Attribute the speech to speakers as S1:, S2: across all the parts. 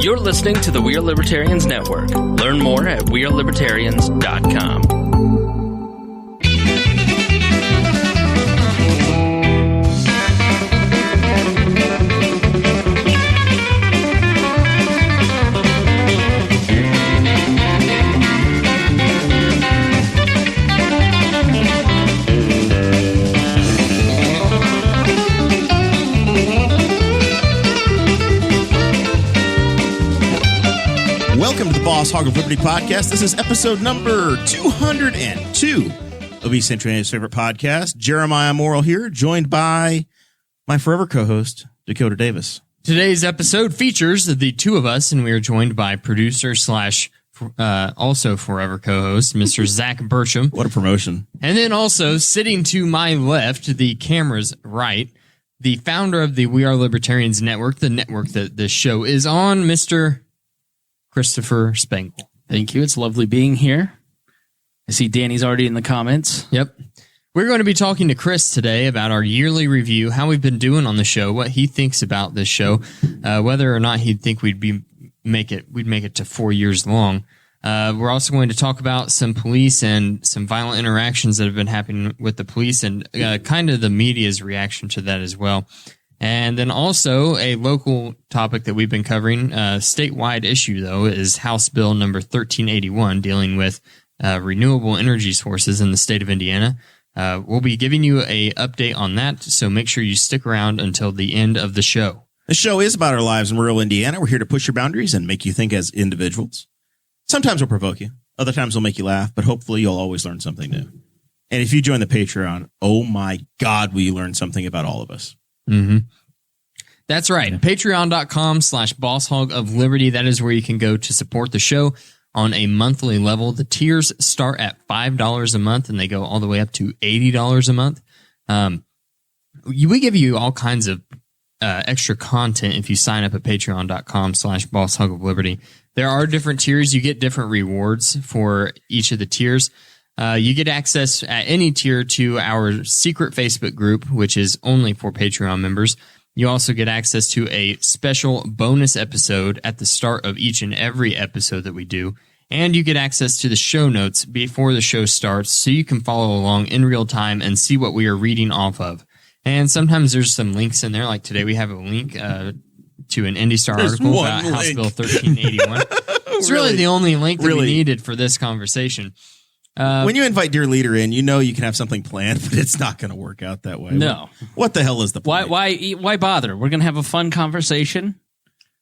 S1: You're listening to the We Are Libertarians Network. Learn more at wearelibertarians.com.
S2: Welcome to the Boss Hog of Liberty podcast. This is episode number 202 of East Centralia's favorite podcast. Jeremiah Morrell here, joined by my forever co-host, Dakota Davis.
S3: Today's episode features the two of us, and we are joined by producer slash also forever co-host, Mr. Zach Burcham.
S2: What a promotion.
S3: And then also sitting to my left, the camera's right, the founder of the We Are Libertarians Network, the network that this show is on, Mr. Christopher Spangle.
S4: Thank you. It's lovely being here. I see Danny's already in the comments.
S3: Yep. We're going to be talking to Chris today about our yearly review, how we've been doing on the show, what he thinks about this show, whether or not he'd think we'd make it to 4 years long. We're also going to talk about some police and some violent interactions that have been happening with the police and kind of the media's reaction to that as well. And then also a local topic that we've been covering, statewide issue, though, is House Bill number 1381, dealing with renewable energy sources in the state of Indiana. We'll be giving you an update on that, so make sure you stick around until the end of the show.
S2: The show is about our lives in rural Indiana. We're here to push your boundaries and make you think as individuals. Sometimes we'll provoke you. Other times we'll make you laugh, but hopefully you'll always learn something new. And if you join the Patreon, oh my God, will you learn something about all of us.
S3: Mm-hmm. That's right. Patreon.com/BossHog of Liberty. That is where you can go to support the show on a monthly level. The tiers start at $5 a month and they go all the way up to $80 a month. We give you all kinds of extra content if you sign up at patreon.com/BossHog of Liberty. There are different tiers. You get different rewards for each of the tiers. You get access at any tier to our secret Facebook group, which is only for Patreon members. You also get access to a special bonus episode at the start of each and every episode that we do. And you get access to the show notes before the show starts so you can follow along in real time and see what we are reading off of. And sometimes there's some links in there. Like today we have a link to an IndyStar article about House Bill 1381. It's really the only link that we needed for this conversation.
S2: When you invite Dear Leader in, you know you can have something planned, but it's not going to work out that way.
S4: No.
S2: What the hell is the point?
S4: Why bother? We're going to have a fun conversation.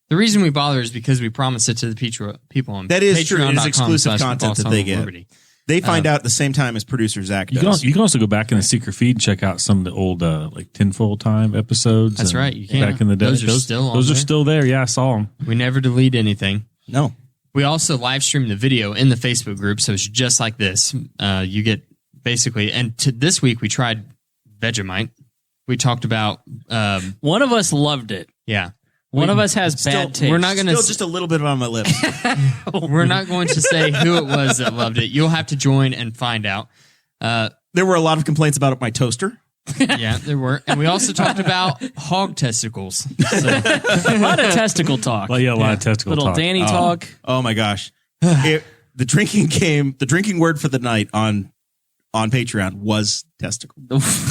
S3: The reason we bother is because we promise it to the people on Patreon.com.
S2: That is true. It is exclusive content that they get. They find out at the same time as producer Zach does.
S5: You can also go back in the secret feed and check out some of the old like Tinfoil Time episodes.
S3: That's right. You can.
S5: Back in the day.
S3: Those are still
S5: there. Yeah, I saw them.
S3: We never delete anything.
S2: No.
S3: We also live stream the video in the Facebook group, so it's just like this. You get basically, and this week we tried Vegemite. We talked about
S4: one of us loved it.
S3: Yeah,
S4: one of us has bad taste.
S3: We're not going to
S2: just a little bit on my lips.
S3: We're not going to say who it was that loved it. You'll have to join and find out.
S2: There were a lot of complaints about my toaster.
S3: Yeah, there were. And we also talked about hog testicles. So.
S4: A lot of testicle talk.
S5: Well, yeah, a lot of testicle talk.
S4: Little Danny talk.
S2: Oh my gosh. The drinking word for the night on Patreon was testicle.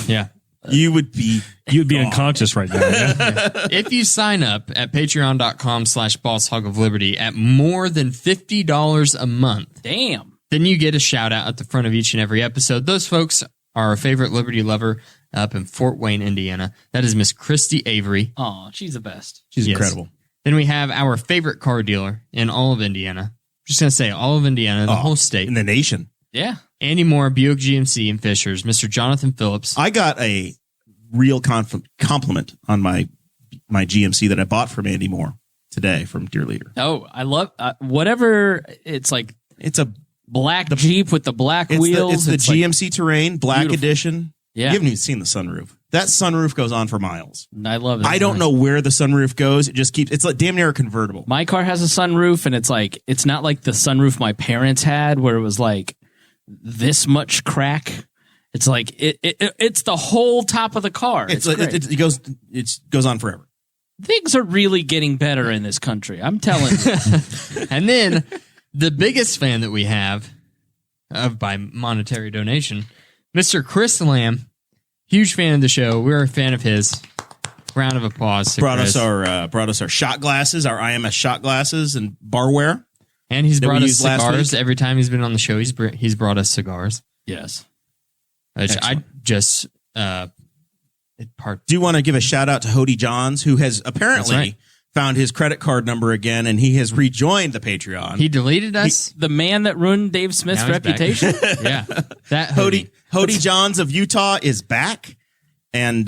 S3: Yeah.
S2: You'd be
S5: unconscious right now. Yeah?
S3: If you sign up at patreon.com/BossHog of Liberty at more than $50 a month.
S4: Damn.
S3: Then you get a shout out at the front of each and every episode. Those folks are our favorite Liberty lover up in Fort Wayne, Indiana. That is Miss Christy Avery.
S4: Oh, she's the best.
S2: She's incredible.
S3: Then we have our favorite car dealer in all of Indiana. I'm just going to say all of Indiana, the whole state.
S2: In the nation.
S4: Yeah.
S3: Andy Moore, Buick GMC in Fishers, Mr. Jonathan Phillips.
S2: I got a real compliment on my GMC that I bought from Andy Moore today from Dear Leader.
S4: Oh, I love whatever. It's like
S2: it's a
S4: black Jeep with the black wheels.
S2: It's the GMC Terrain Black
S4: beautiful.
S2: Edition.
S4: Yeah.
S2: You haven't even seen the sunroof. That sunroof goes on for miles.
S4: I love it.
S2: I don't know where the sunroof goes. It just keeps, it's like damn near a convertible.
S4: My car has a sunroof, and it's not like the sunroof my parents had where it was like this much crack. It's like it's the whole top of the car.
S2: It goes on forever.
S4: Things are really getting better in this country. I'm telling you.
S3: And then the biggest fan that we have by monetary donation, Mr. Chris Lamb, huge fan of the show. We're a fan of his. Round of applause.
S2: Brought us our shot glasses, our IMS shot glasses and barware.
S3: And he's brought us
S2: last
S3: cigars.
S2: week.
S3: Every time he's been on the show, he's brought us cigars.
S4: Yes.
S3: Which I just
S2: Do you want to give a shout out to Hody Johns, who has apparently found his credit card number again, and he has rejoined the Patreon.
S3: He deleted us.
S4: The man that ruined Dave Smith's reputation.
S3: Yeah. That
S2: Hody Johns of Utah is back. And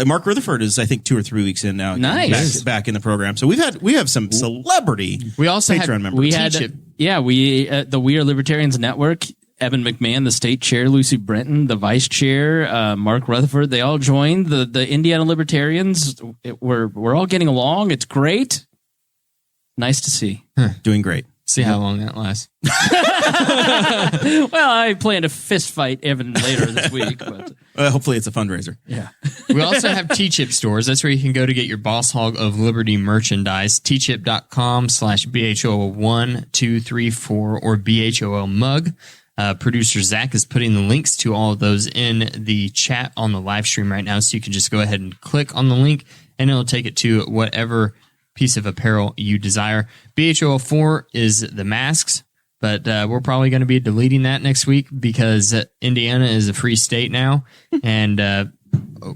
S2: Mark Rutherford is, I think, 2 or 3 weeks in now.
S4: Nice.
S2: Back in the program. So we have some celebrity
S3: We also
S2: Patreon
S3: had
S2: members.
S4: We had,
S3: T-Chip.
S4: the We Are Libertarians Network, Evan McMahon, the state chair, Lucy Brenton, the vice chair, Mark Rutherford. They all joined the Indiana Libertarians. We're all getting along. It's great. Nice to see.
S2: Doing great.
S3: See how long that lasts.
S4: Well, I plan to fist fight Evan later this week, but
S2: Hopefully it's a fundraiser.
S4: yeah.
S3: We also have T-Chip stores. That's where you can go to get your Boss Hog of Liberty merchandise. tchip.com/BHOL1234 or BHOL mug. Producer Zach is putting the links to all of those in the chat on the live stream right now. So you can just go ahead and click on the link and it'll take it to whatever piece of apparel you desire. BHOL4 is the masks, but we're probably going to be deleting that next week because Indiana is a free state now, and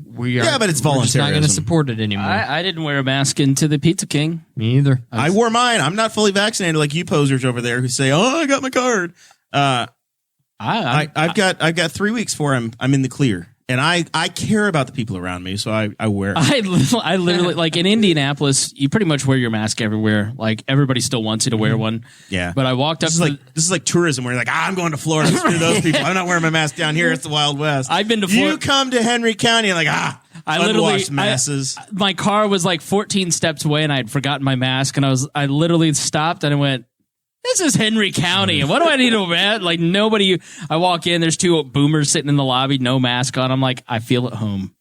S3: we are.
S2: Yeah, but it's
S3: we're just not going to
S2: voluntarism.
S3: support it anymore.
S4: I didn't wear a mask into the Pizza King.
S3: Me either.
S2: I wore mine. I'm not fully vaccinated like you posers over there who say, "Oh, I got my card." I've got 3 weeks for I'm in the clear. And I care about the people around me, so I wear it.
S4: I literally, like in Indianapolis, you pretty much wear your mask everywhere. Like everybody still wants you to wear one.
S2: Yeah.
S4: But I walked up
S2: This is like tourism where you're like, I'm going to Florida. Screw those people. I'm not wearing my mask down here. It's the Wild West.
S4: I've been to Florida.
S2: You come to Henry County and like, unwashed masses.
S4: My car was like 14 steps away and I had forgotten my mask and I literally stopped and I went, this is Henry County. What do I need to wear? Like nobody, I walk in, there's 2 boomers sitting in the lobby, no mask on. I'm like, I feel at home.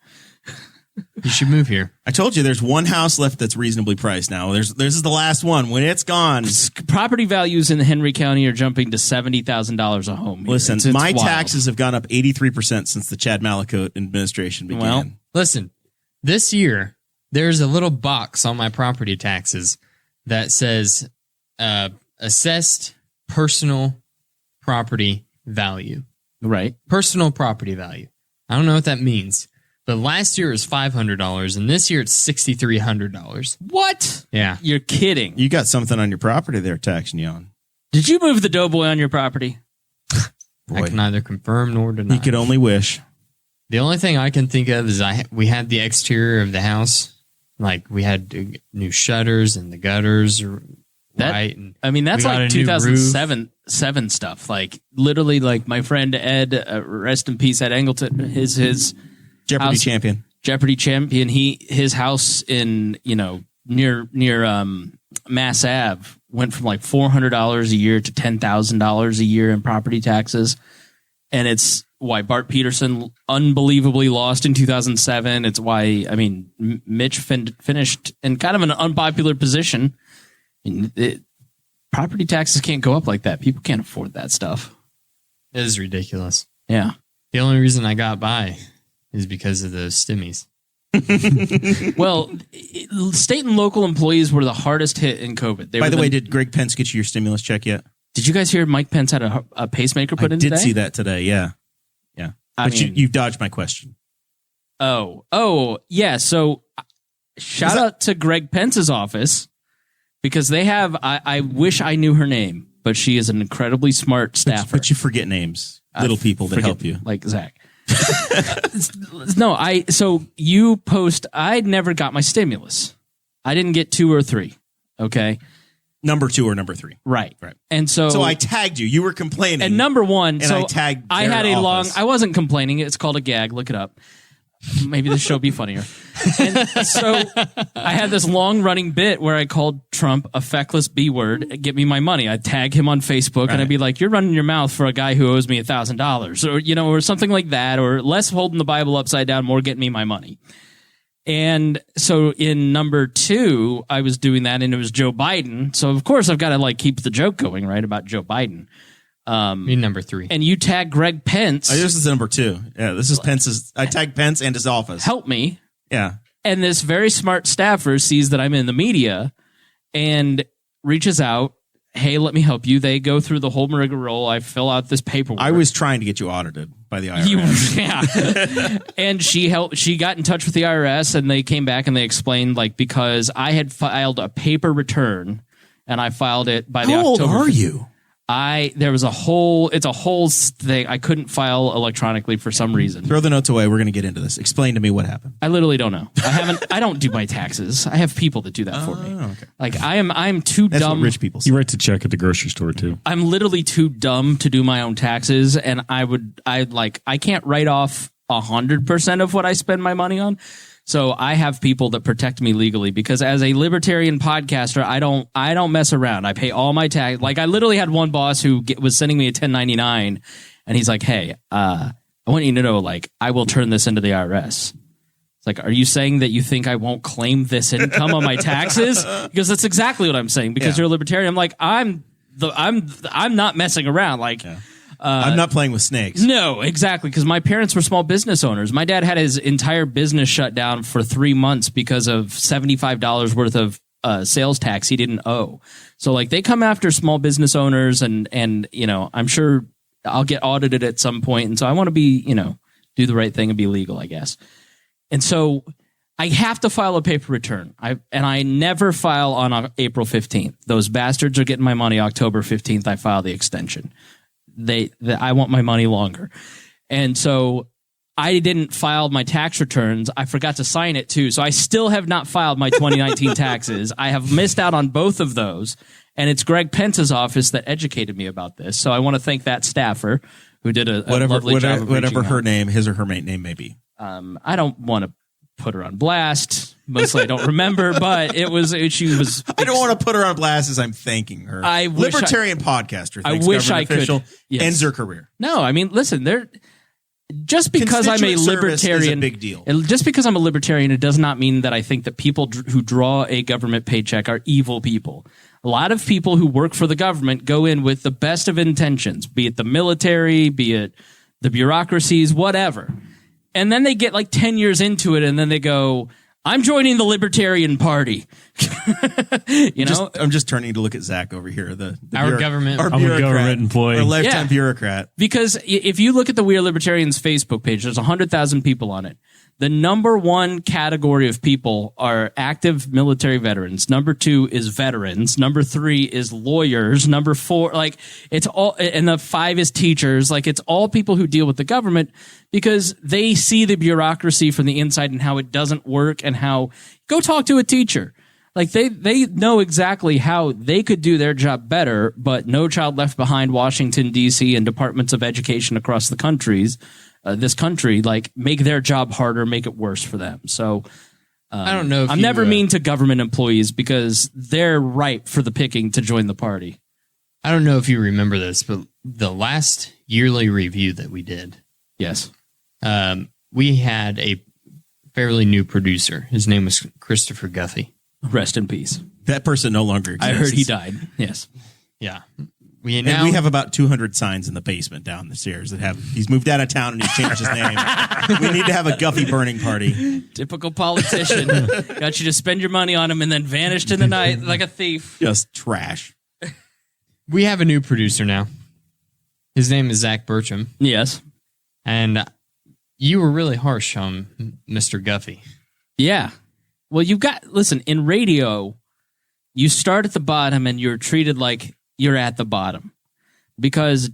S3: You should move here.
S2: I told you there's one house left that's reasonably priced now. This is the last one. When it's gone.
S4: Property values in Henry County are jumping to $70,000 a home. Here.
S2: Listen,
S4: It's
S2: my
S4: wild.
S2: taxes have gone up 83% since the Chad Malacote administration began.
S4: Well,
S3: Listen, this year there's a little box on my property taxes that says assessed personal property value.
S4: Right.
S3: Personal property value. I don't know what that means, but last year it was $500 and this year it's $6,300.
S4: What?
S3: Yeah.
S4: You're kidding.
S2: You got something on your property they're taxing you on.
S4: Did you move the doughboy on your property?
S3: I can neither confirm nor deny.
S2: You could only wish.
S3: The only thing I can think of is we had the exterior of the house, like we had new shutters and the gutters, right? And
S4: I mean, that's
S3: we got
S4: like
S3: a new
S4: 2007 stuff. Like literally, like my friend Ed, rest in peace, Ed Angleton, his
S2: Jeopardy
S4: house,
S2: champion.
S4: Jeopardy champion. His house in near Mass Ave went from like $400 a year to $10,000 a year in property taxes, and it's why Bart Peterson unbelievably lost in 2007. It's why Mitch finished in kind of an unpopular position. Property taxes can't go up like that. People can't afford that stuff.
S3: It is ridiculous.
S4: Yeah.
S3: The only reason I got by is because of those stimmies.
S4: Well, state and local employees were the hardest hit in COVID.
S2: By the way, did Greg Pence get you your stimulus check yet?
S4: Did you guys hear Mike Pence had a pacemaker put in
S2: I did
S4: today?
S2: see that today, yeah. Yeah. But you dodged my question.
S4: Oh, yeah. So shout out to Greg Pence's office because they have, I wish I knew her name, but she is an incredibly smart staffer.
S2: But you forget names. Little people that help you.
S4: Like Zach. So you post, I never got my stimulus. I didn't get 2 or 3. Okay.
S2: Number 2 or number 3.
S4: Right.
S2: Right.
S4: And so
S2: I tagged you. You were complaining.
S4: And number 1,
S2: and I
S4: had a
S2: their
S4: long,
S2: office.
S4: I wasn't complaining. It's called a gag. Look it up. Maybe this show will be funnier. And so I had this long running bit where I called Trump a feckless B word. Get me my money. I'd tag him on Facebook and I'd be like, you're running your mouth for a guy who owes me $1,000 or, or something like that, or less holding the Bible upside down, more getting me my money. And so in number 2, I was doing that, and it was Joe Biden. So of course I've got to like keep the joke going, right, about Joe Biden.
S3: Me number 3.
S4: And you tag Greg Pence.
S2: Oh, this is number 2. Yeah, this is Pence's. I tagged Pence and his office.
S4: Help me.
S2: Yeah.
S4: And this very smart staffer sees that I'm in the media and reaches out. Hey, let me help you. They go through the whole rigmarole. I fill out this paperwork.
S2: I was trying to get you audited by the IRS.
S4: Yeah. And she got in touch with the IRS, and they came back and they explained, like, because I had filed a paper return and I filed it by the October.
S2: How old are you?
S4: It's a whole thing. I couldn't file electronically for some reason.
S2: Throw the notes away. We're going to get into this. Explain to me what happened.
S4: I literally don't know. I don't do my taxes. I have people that do that for me.
S2: Okay.
S4: Like I'm too
S2: That's
S4: dumb.
S2: what rich people say.
S5: You write the check at the grocery store too.
S4: I'm literally too dumb to do my own taxes, and I can't write off 100% of what I spend my money on. So I have people that protect me legally, because as a libertarian podcaster, I don't mess around. I pay all my tax. Like, I literally had one boss who was sending me a 1099, and he's like, "Hey, I want you to know, like, I will turn this into the IRS." It's like, are you saying that you think I won't claim this income on my taxes? Because that's exactly what I'm saying. Because you're a libertarian. I'm like, I'm not messing around. Like.
S2: Yeah. I'm not playing with snakes.
S4: No, exactly. Because my parents were small business owners. My dad had his entire business shut down for 3 months because of $75 worth of sales tax he didn't owe. So like, they come after small business owners, and you know, I'm sure I'll get audited at some point. And so I want to be, you know, do the right thing and be legal, I guess. And so I have to file a paper return. I never file on April 15th. Those bastards are getting my money October 15th. I file the extension. I want my money longer. And so I didn't file my tax returns. I forgot to sign it too. So I still have not filed my 2019 taxes. I have missed out on both of those. And it's Greg Pence's office that educated me about this. So I want to thank that staffer who did a lovely job of
S2: whatever her
S4: out.
S2: name, his or her name may be.
S4: I don't want to put her on blast. Mostly I don't remember, but she was.
S2: I don't want to put her on blast as I'm thanking her. Libertarian podcaster.
S4: I wish I could. Yes.
S2: Ends her career.
S4: No, I mean, listen, just because I'm a libertarian,
S2: is a big deal.
S4: Just because I'm a libertarian, it does not mean that I think that people who draw a government paycheck are evil people. A lot of people who work for the government go in with the best of intentions, be it the military, be it the bureaucracies, whatever. And then they get like 10 years into it, and then they go, I'm joining the Libertarian Party.
S2: I'm just turning to look at Zach over here.
S3: Our government.
S5: I'm a government employee.
S2: Our lifetime bureaucrat.
S4: Because if you look at the We Are Libertarians Facebook page, there's 100,000 people on it. The number 1 category of people are active military veterans. Number 2 is veterans. Number 3 is lawyers. Number 4, like, it's all, and the 5 is teachers. Like, it's all people who deal with the government, because they see the bureaucracy from the inside and how it doesn't work, and how, go talk to a teacher. Like, they know exactly how they could do their job better, but No Child Left Behind, Washington, D.C., and departments of education across the this country, like, make their job harder, make it worse for them. So
S3: I don't know.
S4: I'm never mean to government employees, because they're ripe for the picking to join the party.
S3: I don't know if you remember this, but the last yearly review that we did,
S4: yes,
S3: we had a fairly new producer. His name was Christopher Guffey.
S4: Rest in peace.
S2: That person no longer exists.
S4: I heard he died. Yes.
S3: Yeah.
S2: We have about 200 signs in the basement down the stairs that have, he's moved out of town and he's changed his name. We need to have a Guffey burning party.
S4: Typical politician. Got you to spend your money on him and then vanished in the night like a thief.
S2: Just trash.
S3: We have a new producer now. His name is Zach Burcham.
S4: Yes.
S3: And you were really harsh on Mr. Guffey.
S4: Yeah. Well, listen, in radio, you start at the bottom and you're treated like you're at the bottom, because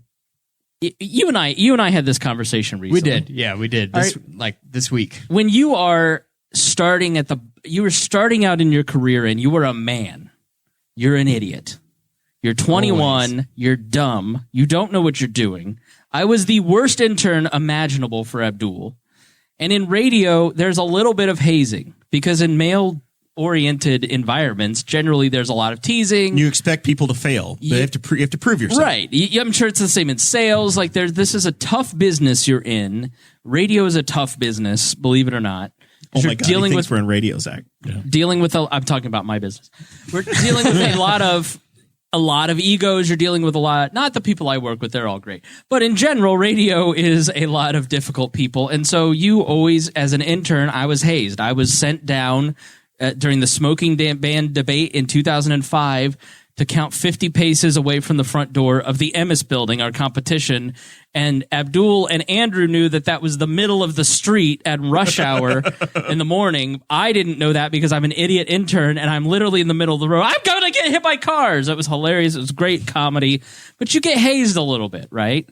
S4: you and I had this conversation recently.
S3: We did. Yeah, we did. This week.
S4: When you are starting you were starting out in your career and you were a man, you're an idiot. You're 21.
S3: Always.
S4: You're dumb. You don't know what you're doing. I was the worst intern imaginable for Abdul. And in radio, there's a little bit of hazing, because in male-oriented environments, generally there's a lot of teasing.
S2: You expect people to fail, but you have to prove yourself.
S4: Right. I'm sure it's the same in sales. Like, this is a tough business you're in. Radio is a tough business, believe it or not.
S2: Oh
S4: You're
S2: my God,
S4: dealing
S2: he
S4: with
S2: thinks we're in radio, Zach.
S4: dealing with I'm talking about my business. We're dealing with a lot of egos. You're dealing with not the people I work with, they're all great. But in general, radio is a lot of difficult people. And so you always, as an intern, I was hazed. I was sent down during the smoking ban debate in 2005 to count 50 paces away from the front door of the Emmis building, our competition. And Abdul and Andrew knew that was the middle of the street at rush hour in the morning. I didn't know that because I'm an idiot intern and I'm literally in the middle of the road. I'm going to get hit by cars. It was hilarious. It was great comedy, but you get hazed a little bit, right?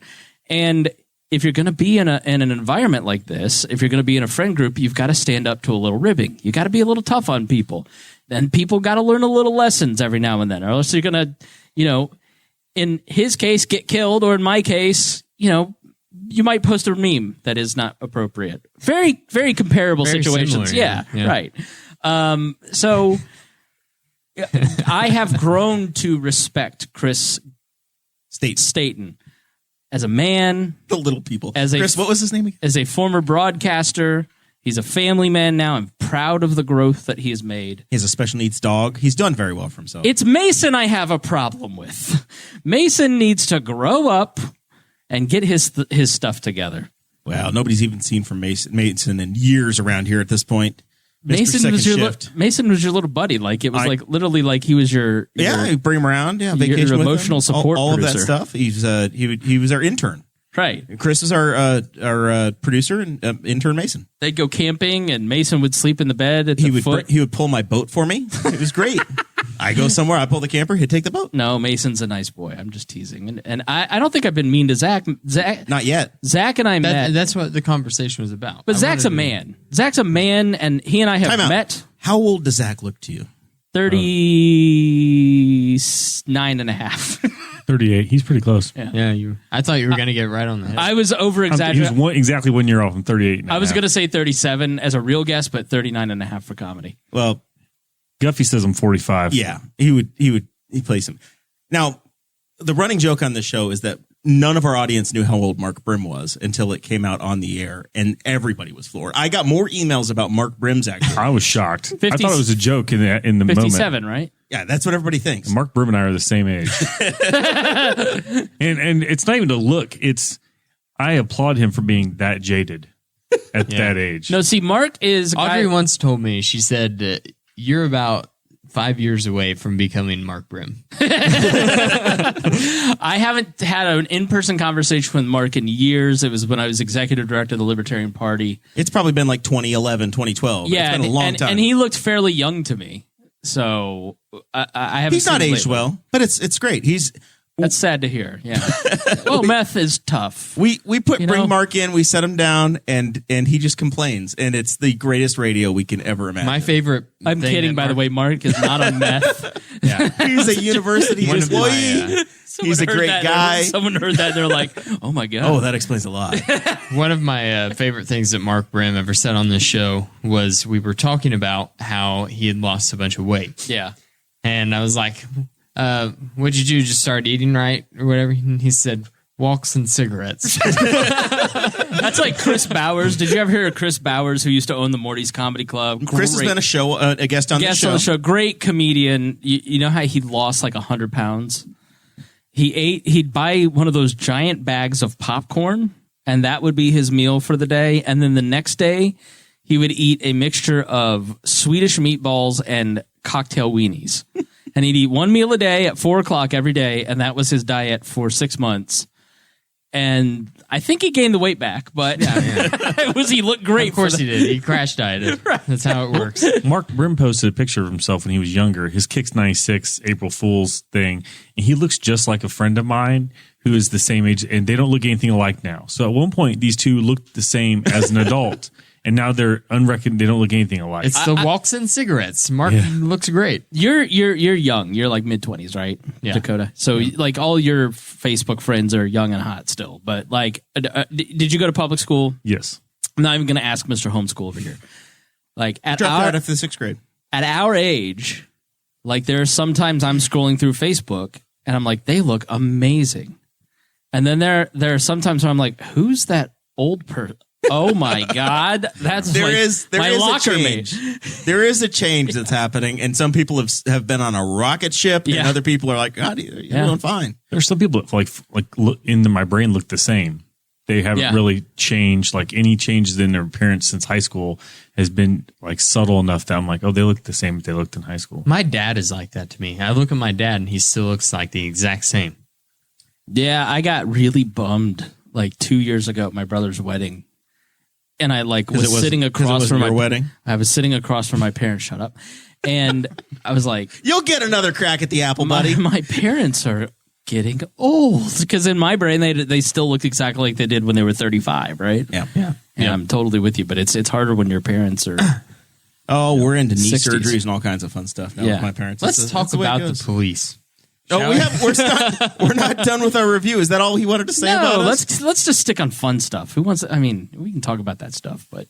S4: And if you're going to be in an environment like this, if you're going to be in a friend group, you've got to stand up to a little ribbing. You got to be a little tough on people. Then people got to learn a little lessons every now and then, or else you're going to, in his case, get killed, or in my case, you might post a meme that is not appropriate. Very, very comparable
S3: Very
S4: situations.
S3: similar, yeah.
S4: Right. So I have grown to respect Chris Staten as a man,
S2: The little people.
S4: As
S2: Chris, what was his name again?
S4: as a former broadcaster. He's a family man now. I'm proud of the growth that he has made.
S2: He has a special needs dog. He's done very well for himself.
S4: It's Mason I have a problem with. Mason needs to grow up and get his stuff together.
S2: Well, nobody's even seen from Mason in years around here at this point. Mr.
S4: Mason was your little buddy. Like it was literally like he was your
S2: you bring him around. Yeah, vacation
S4: your
S2: with
S4: emotional
S2: him,
S4: support
S2: all of that
S4: producer.
S2: stuff. He was our intern.
S4: right.
S2: Chris is our producer and intern Mason.
S4: They'd go camping and Mason would sleep in the bed at the foot.
S2: He would pull my boat for me. It was great. I go somewhere, I pull the camper, he'd take the boat.
S4: No, Mason's a nice boy. I'm just teasing, and I don't think I've been mean to Zach.
S2: Not yet.
S4: Zach and I met.
S3: That's what the conversation was about.
S4: But Zach's a man. Zach's a man, and he and I have
S2: Time out.
S4: met.
S2: How old does Zach look to you?
S4: 39 and a half.
S5: 38. He's pretty close.
S3: Yeah, I thought you were going to get right on the head.
S4: I was over
S5: He was
S4: exaggerating.
S5: exactly 1 year off. I'm 38 now.
S4: I was going to say 37 as a real guess, but 39 and a half for comedy.
S2: Well,
S5: Guffey says I'm 45.
S2: yeah, he plays him. Now, the running joke on this show is that none of our audience knew how old Mark Brim was until it came out on the air, and everybody was floored. I got more emails about Mark Brim's acting.
S5: I was shocked.
S4: 50,
S5: I thought it was a joke in the moment.
S4: 57, right?
S2: Yeah, that's what everybody thinks.
S5: Mark Brim and I are the same age. and it's not even a look. I applaud him for being that jaded at that age.
S4: No, see, Mark is.
S3: Audrey once told me, she said, you're about 5 years away from becoming Mark Brim.
S4: I haven't had an in-person conversation with Mark in years. It was when I was executive director of the Libertarian Party.
S2: It's probably been like 2011, 2012.
S4: Yeah,
S2: it's been a long time.
S4: and he looked fairly young to me. So I haven't.
S2: He's not
S4: seen him
S2: aged
S4: lately.
S2: well, but it's great.
S4: That's sad to hear. Yeah. Well, meth is tough.
S2: We bring
S4: know?
S2: Mark in, we set him down, and he just complains, and it's the greatest radio we can ever imagine.
S3: My favorite.
S4: I'm
S3: thing
S4: kidding,
S3: that
S4: by the way. Mark is not on meth.
S2: He's a university
S3: One of my,
S2: employee. He's a
S4: Someone heard
S2: great
S4: that,
S2: guy.
S4: Someone heard that. They're like, "Oh my god!"
S2: Oh, that explains a lot.
S3: One of my favorite things that Mark Brim ever said on this show was we were talking about how he had lost a bunch of weight.
S4: Yeah.
S3: And I was like, what'd you do? Just start eating right or whatever? And he said, walks and cigarettes.
S4: That's like Chris Bowers. Did you ever hear of Chris Bowers, who used to own the Morty's Comedy Club?
S2: Chris has been a guest on the show.
S4: Great comedian. You know how he lost like 100 pounds? He'd buy one of those giant bags of popcorn, and that would be his meal for the day. And then the next day, he would eat a mixture of Swedish meatballs and cocktail weenies. And he'd eat one meal a day at 4:00 every day, and that was his diet for 6 months. And I think he gained the weight back, but he looked great.
S3: Of course he did. He crash dieted. Right. That's how it works.
S5: Mark Brim posted a picture of himself when he was younger, his Kicks 96 April Fool's thing, and he looks just like a friend of mine who is the same age, and they don't look anything alike now. So at one point, these two looked the same as an adult, and now they're unreckoned. They don't look anything alike.
S3: It's the walks and cigarettes. Mark looks great.
S4: You're young. You're like mid-20s, right, Dakota? So like all your Facebook friends are young and hot still. But like, did you go to public school?
S5: Yes.
S4: I'm not even going to ask Mr. Homeschool over here. Like
S2: Dropped out after the 6th grade.
S4: At our age, like there are sometimes I'm scrolling through Facebook and I'm like, they look amazing. And then there are sometimes where I'm like, who's that old person? Oh my God, that's
S2: There
S4: like
S2: is
S4: my
S2: a
S4: locker
S2: change.
S4: mate.
S2: There is a change that's happening, and some people have been on a rocket ship, and
S4: Yeah.
S2: other people are like, God, you're doing fine.
S5: There's some people that like look into my brain look the same. They haven't really changed. Like any changes in their appearance since high school has been like subtle enough that I'm like, oh, they look the same as they looked in high school.
S3: My dad is like that to me. I look at my dad and he still looks like the exact same.
S4: Yeah, I got really bummed like 2 years ago at my brother's wedding, and I was sitting across from
S2: your wedding.
S4: I was sitting across from my parents. Shut up. And I was like,
S2: You'll get another crack at the apple, buddy.
S4: my parents are getting old, because in my brain they still look exactly like they did when they were 35, right?
S2: Yeah.
S4: And I'm totally with you, but it's harder when your parents are.
S2: Oh, we're into knee
S4: 60s.
S2: surgeries and all kinds of fun stuff now with my parents.
S3: Let's talk about the police.
S2: We're not done with our review. Is that all he wanted to say about us?
S4: let's just stick on fun stuff. Who wants? I mean, we can talk about that stuff, but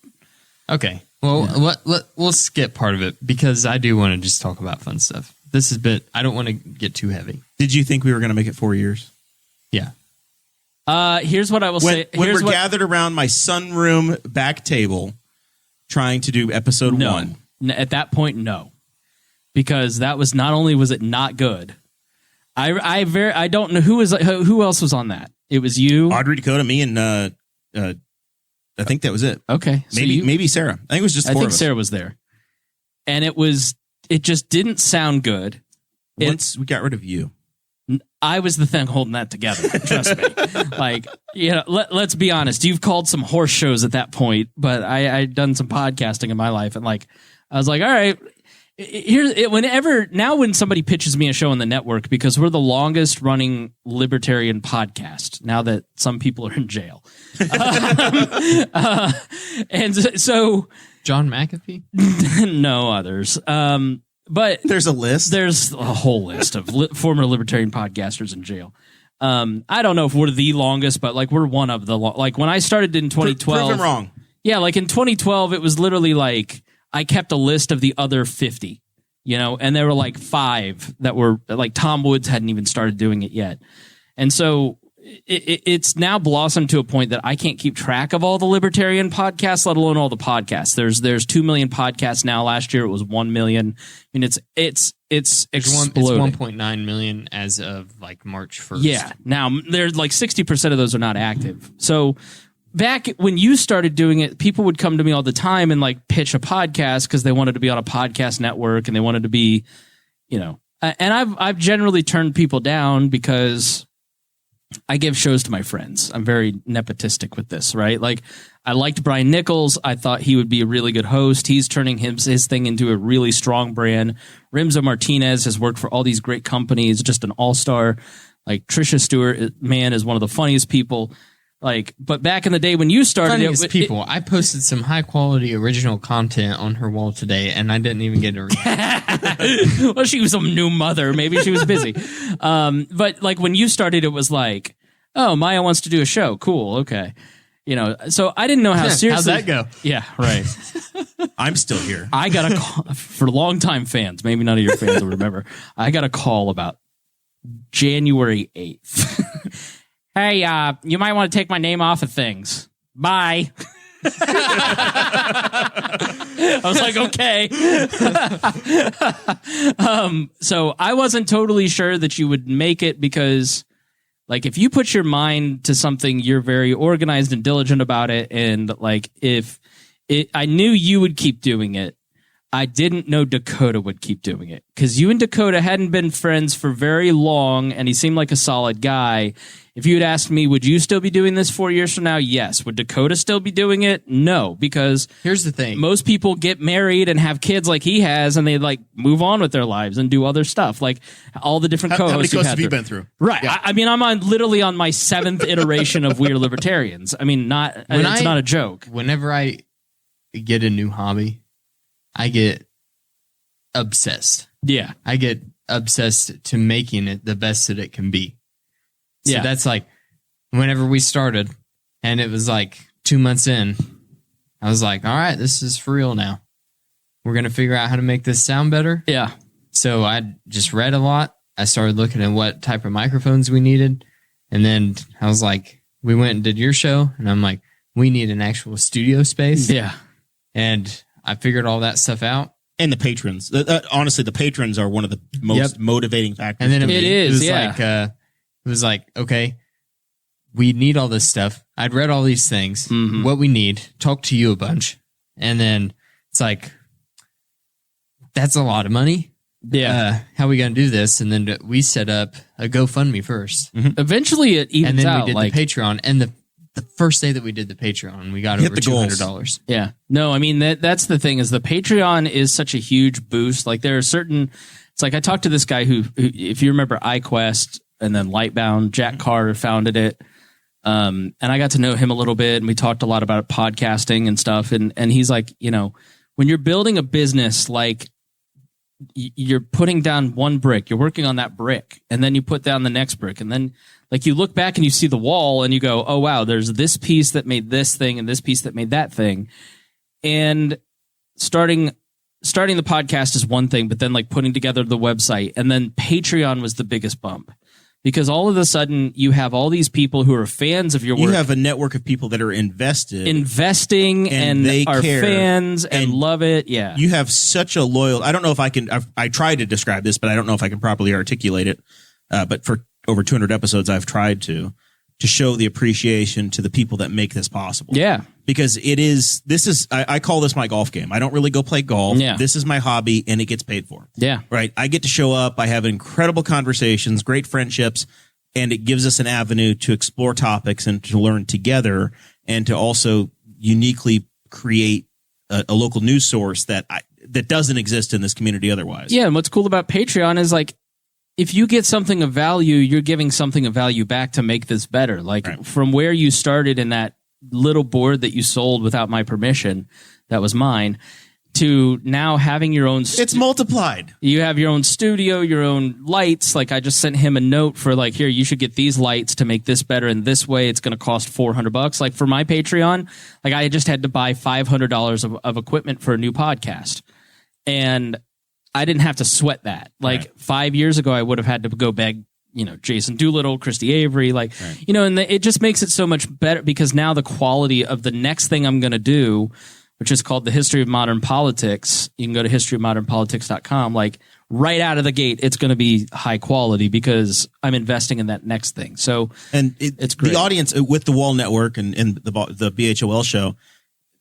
S3: Okay. Well, we'll skip part of it because I do want to just talk about fun stuff. This is I don't want to get too heavy.
S2: Did you think we were going to make it 4 years?
S3: Yeah.
S4: Here's what I will say.
S2: When we're gathered around my sunroom back table trying to do episode 1.
S4: At that point, no, because that was not only was it not good. I don't know who else was on that. It was you,
S2: Audrey, Dakota, me, and I think that was it.
S4: Okay, so
S2: maybe Sarah. I think it was just 4 of us.
S4: Sarah was there, and it just didn't sound good.
S2: Once we got rid of you,
S4: I was the thing holding that together. Trust me. Let's be honest. You've called some horse shows at that point, but I'd done some podcasting in my life, and I was like, all right. When somebody pitches me a show on the network, because we're the longest running libertarian podcast now that some people are in jail. And so
S3: John McAfee?
S4: no others. But
S2: there's a list.
S4: There's a whole list of former libertarian podcasters in jail. I don't know if we're the longest, but we're one of the when I started in 2012.
S2: Prove him wrong.
S4: Yeah, in 2012, it was literally I kept a list of the other 50, and there were 5 that were Tom Woods hadn't even started doing it yet. And so it's now blossomed to a point that I can't keep track of all the libertarian podcasts, let alone all the podcasts. There's 2 million podcasts now. Last year it was 1 million. I mean, it's exploding.
S3: It's 1.9 million as of March 1st.
S4: Yeah. Now there's 60% of those are not active. So back when you started doing it, people would come to me all the time and pitch a podcast because they wanted to be on a podcast network and they wanted to be, and I've generally turned people down because I give shows to my friends. I'm very nepotistic with this, right? I liked Brian Nichols. I thought he would be a really good host. He's turning his thing into a really strong brand. Rimza Martinez has worked for all these great companies, just an all-star. Trisha Stewart, man, is one of the funniest people. But back in the day when you started,
S3: people. I posted some high quality original content on her wall today, and I didn't even get a reaction.
S4: Well, she was a new mother. Maybe she was busy. But when you started, it was oh, Maya wants to do a show. Cool. Okay. So I didn't know how seriously.
S3: How'd that go?
S4: Yeah. Right.
S2: I'm still here.
S4: I got a call for longtime fans. Maybe none of your fans will remember. I got a call about January 8th. Hey, you might want to take my name off of things. Bye. I was like, okay. So I wasn't totally sure that you would make it because, if you put your mind to something, you're very organized and diligent about it. And I knew you would keep doing it. I didn't know Dakota would keep doing it because you and Dakota hadn't been friends for very long, and he seemed like a solid guy. If you had asked me, would you still be doing this 4 years from now? Yes. Would Dakota still be doing it? No, because
S3: here's the thing.
S4: Most people get married and have kids like he has, and they move on with their lives and do other stuff, all the different co-hosts.
S2: How many co-hosts have you been through?
S4: Right. Yeah. I mean, I'm literally on my 7th iteration of Weird Libertarians. I mean, it's not a joke.
S3: Whenever I get a new hobby, I get obsessed.
S4: Yeah.
S3: I get obsessed to making it the best that it can be. So that's whenever we started, and it was 2 months in, I was like, all right, this is for real now. We're going to figure out how to make this sound better.
S4: Yeah.
S3: So I just read a lot. I started looking at what type of microphones we needed. And then I was like, we went and did your show. And I'm like, we need an actual studio space.
S4: Yeah.
S3: And I figured all that stuff out.
S2: And the patrons. Honestly, the patrons are one of the most motivating factors.
S3: And then
S2: to
S3: it was like, okay, we need all this stuff. I'd read all these things, what we need, talk to you a bunch. And then it's like, that's a lot of money.
S4: Yeah.
S3: How are we going to do this? And then we set up a GoFundMe first.
S4: Eventually it evens
S3: And then
S4: out.
S3: we did the Patreon. And the first day that we did the Patreon, we got over $200.
S4: Yeah. No, I mean, that's the thing is the Patreon is such a huge boost. Like there are certain, it's like I talked to this guy who if you remember iQuest and then Lightbound, Jack Carr founded it. And I got to know him a little bit and we talked a lot about podcasting and stuff. And he's like, you know, when you're building a business, like you're putting down one brick, you're working on that brick and then you put down the next brick. And then like you look back and you see the wall and you go, oh wow, there's this piece that made this thing and this piece that made that thing. And starting the podcast is one thing, but then like putting together the website and then Patreon was the biggest bump. Because all of a sudden you have all these people who are fans of your work.
S2: You have a network of people that are
S4: investing and
S2: they
S4: are
S2: care,
S4: fans and love it. Yeah.
S2: You have such a loyal, I don't know if I can, I tried to describe this, but I don't know if I can properly articulate it. But for over 200 episodes, I've tried to show the appreciation to the people that make this possible.
S4: Yeah.
S2: Because I call this my golf game. I don't really go play golf.
S4: Yeah.
S2: This is my hobby and it gets paid for.
S4: Yeah.
S2: Right. I get to show up. I have incredible conversations, great friendships, and it gives us an avenue to explore topics and to learn together and to also uniquely create a local news source that doesn't exist in this community otherwise.
S4: Yeah. And what's cool about Patreon is like, if you get something of value, you're giving something of value back to make this better. Like from where you started in that little board that you sold without my permission, that was mine, to now having your own.
S2: It's multiplied.
S4: You have your own studio, your own lights. Like I just sent him a note for like, here, you should get these lights to make this better. And this way it's going to cost $400. Like for my Patreon, like I just had to buy $500 of equipment for a new podcast. And I didn't have to sweat that. Like 5 years ago, I would have had to go beg, you know, Jason Doolittle, Christy Avery, like, you know, and it just makes it so much better because now the quality of the next thing I'm going to do, which is called The History of Modern Politics. You can go to historyofmodernpolitics.com. Like right out of the gate, it's going to be high quality because I'm investing in that next thing. So,
S2: and
S4: it's great.
S2: The audience with the Wall Network and the BHOL show,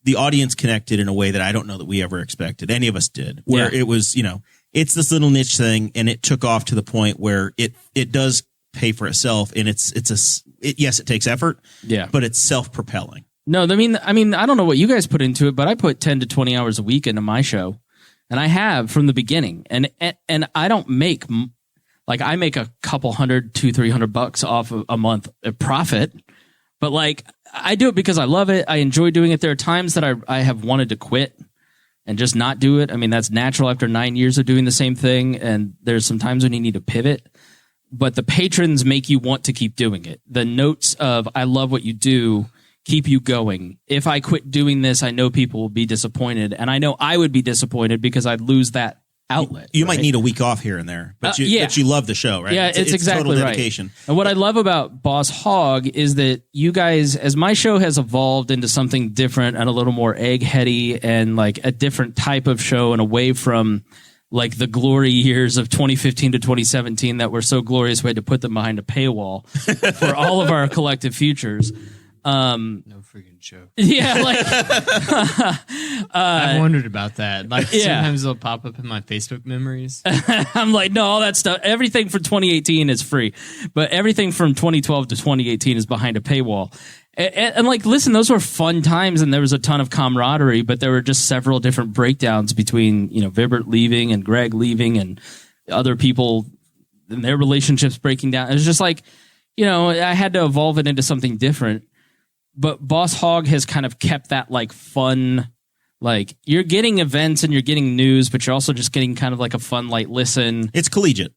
S2: the audience connected in a way that I don't know that we ever expected. Any of us did. Where it was, you know, it's this little niche thing, and it took off to the point where it does pay for itself, and yes, it takes effort.
S4: Yeah,
S2: but it's self-propelling.
S4: No, I mean, I don't know what you guys put into it, but I put 10 to 20 hours a week into my show, and I have from the beginning, and I don't make like I make a couple $200-$300 off of a month of profit. But like, I do it because I love it. I enjoy doing it. There are times that I have wanted to quit and just not do it. I mean, that's natural after 9 years of doing the same thing. And there's some times when you need to pivot, but the patrons make you want to keep doing it. The notes of, I love what you do, keep you going. If I quit doing this, I know people will be disappointed. And I know I would be disappointed because I'd lose that outlet.
S2: You might need a week off here and there, but you love the show, right?
S4: Yeah, it's exactly
S2: total dedication.
S4: Right. And what I love about Boss Hog is that you guys, as my show has evolved into something different and a little more eggheady and like a different type of show and away from like the glory years of 2015 to 2017 that were so glorious we had to put them behind a paywall for all of our collective futures.
S3: No freaking joke.
S4: Yeah, like
S3: I've wondered about that. Like sometimes they'll pop up in my Facebook memories.
S4: I'm like, no, all that stuff. Everything from 2018 is free, but everything from 2012 to 2018 is behind a paywall. And like, listen, those were fun times, and there was a ton of camaraderie. But there were just several different breakdowns between Vibert leaving and Greg leaving, and other people and their relationships breaking down. It was just like, I had to evolve it into something different. But Boss Hog has kind of kept that like fun, like you're getting events and you're getting news, but you're also just getting kind of like a fun, light listen.
S2: It's collegiate.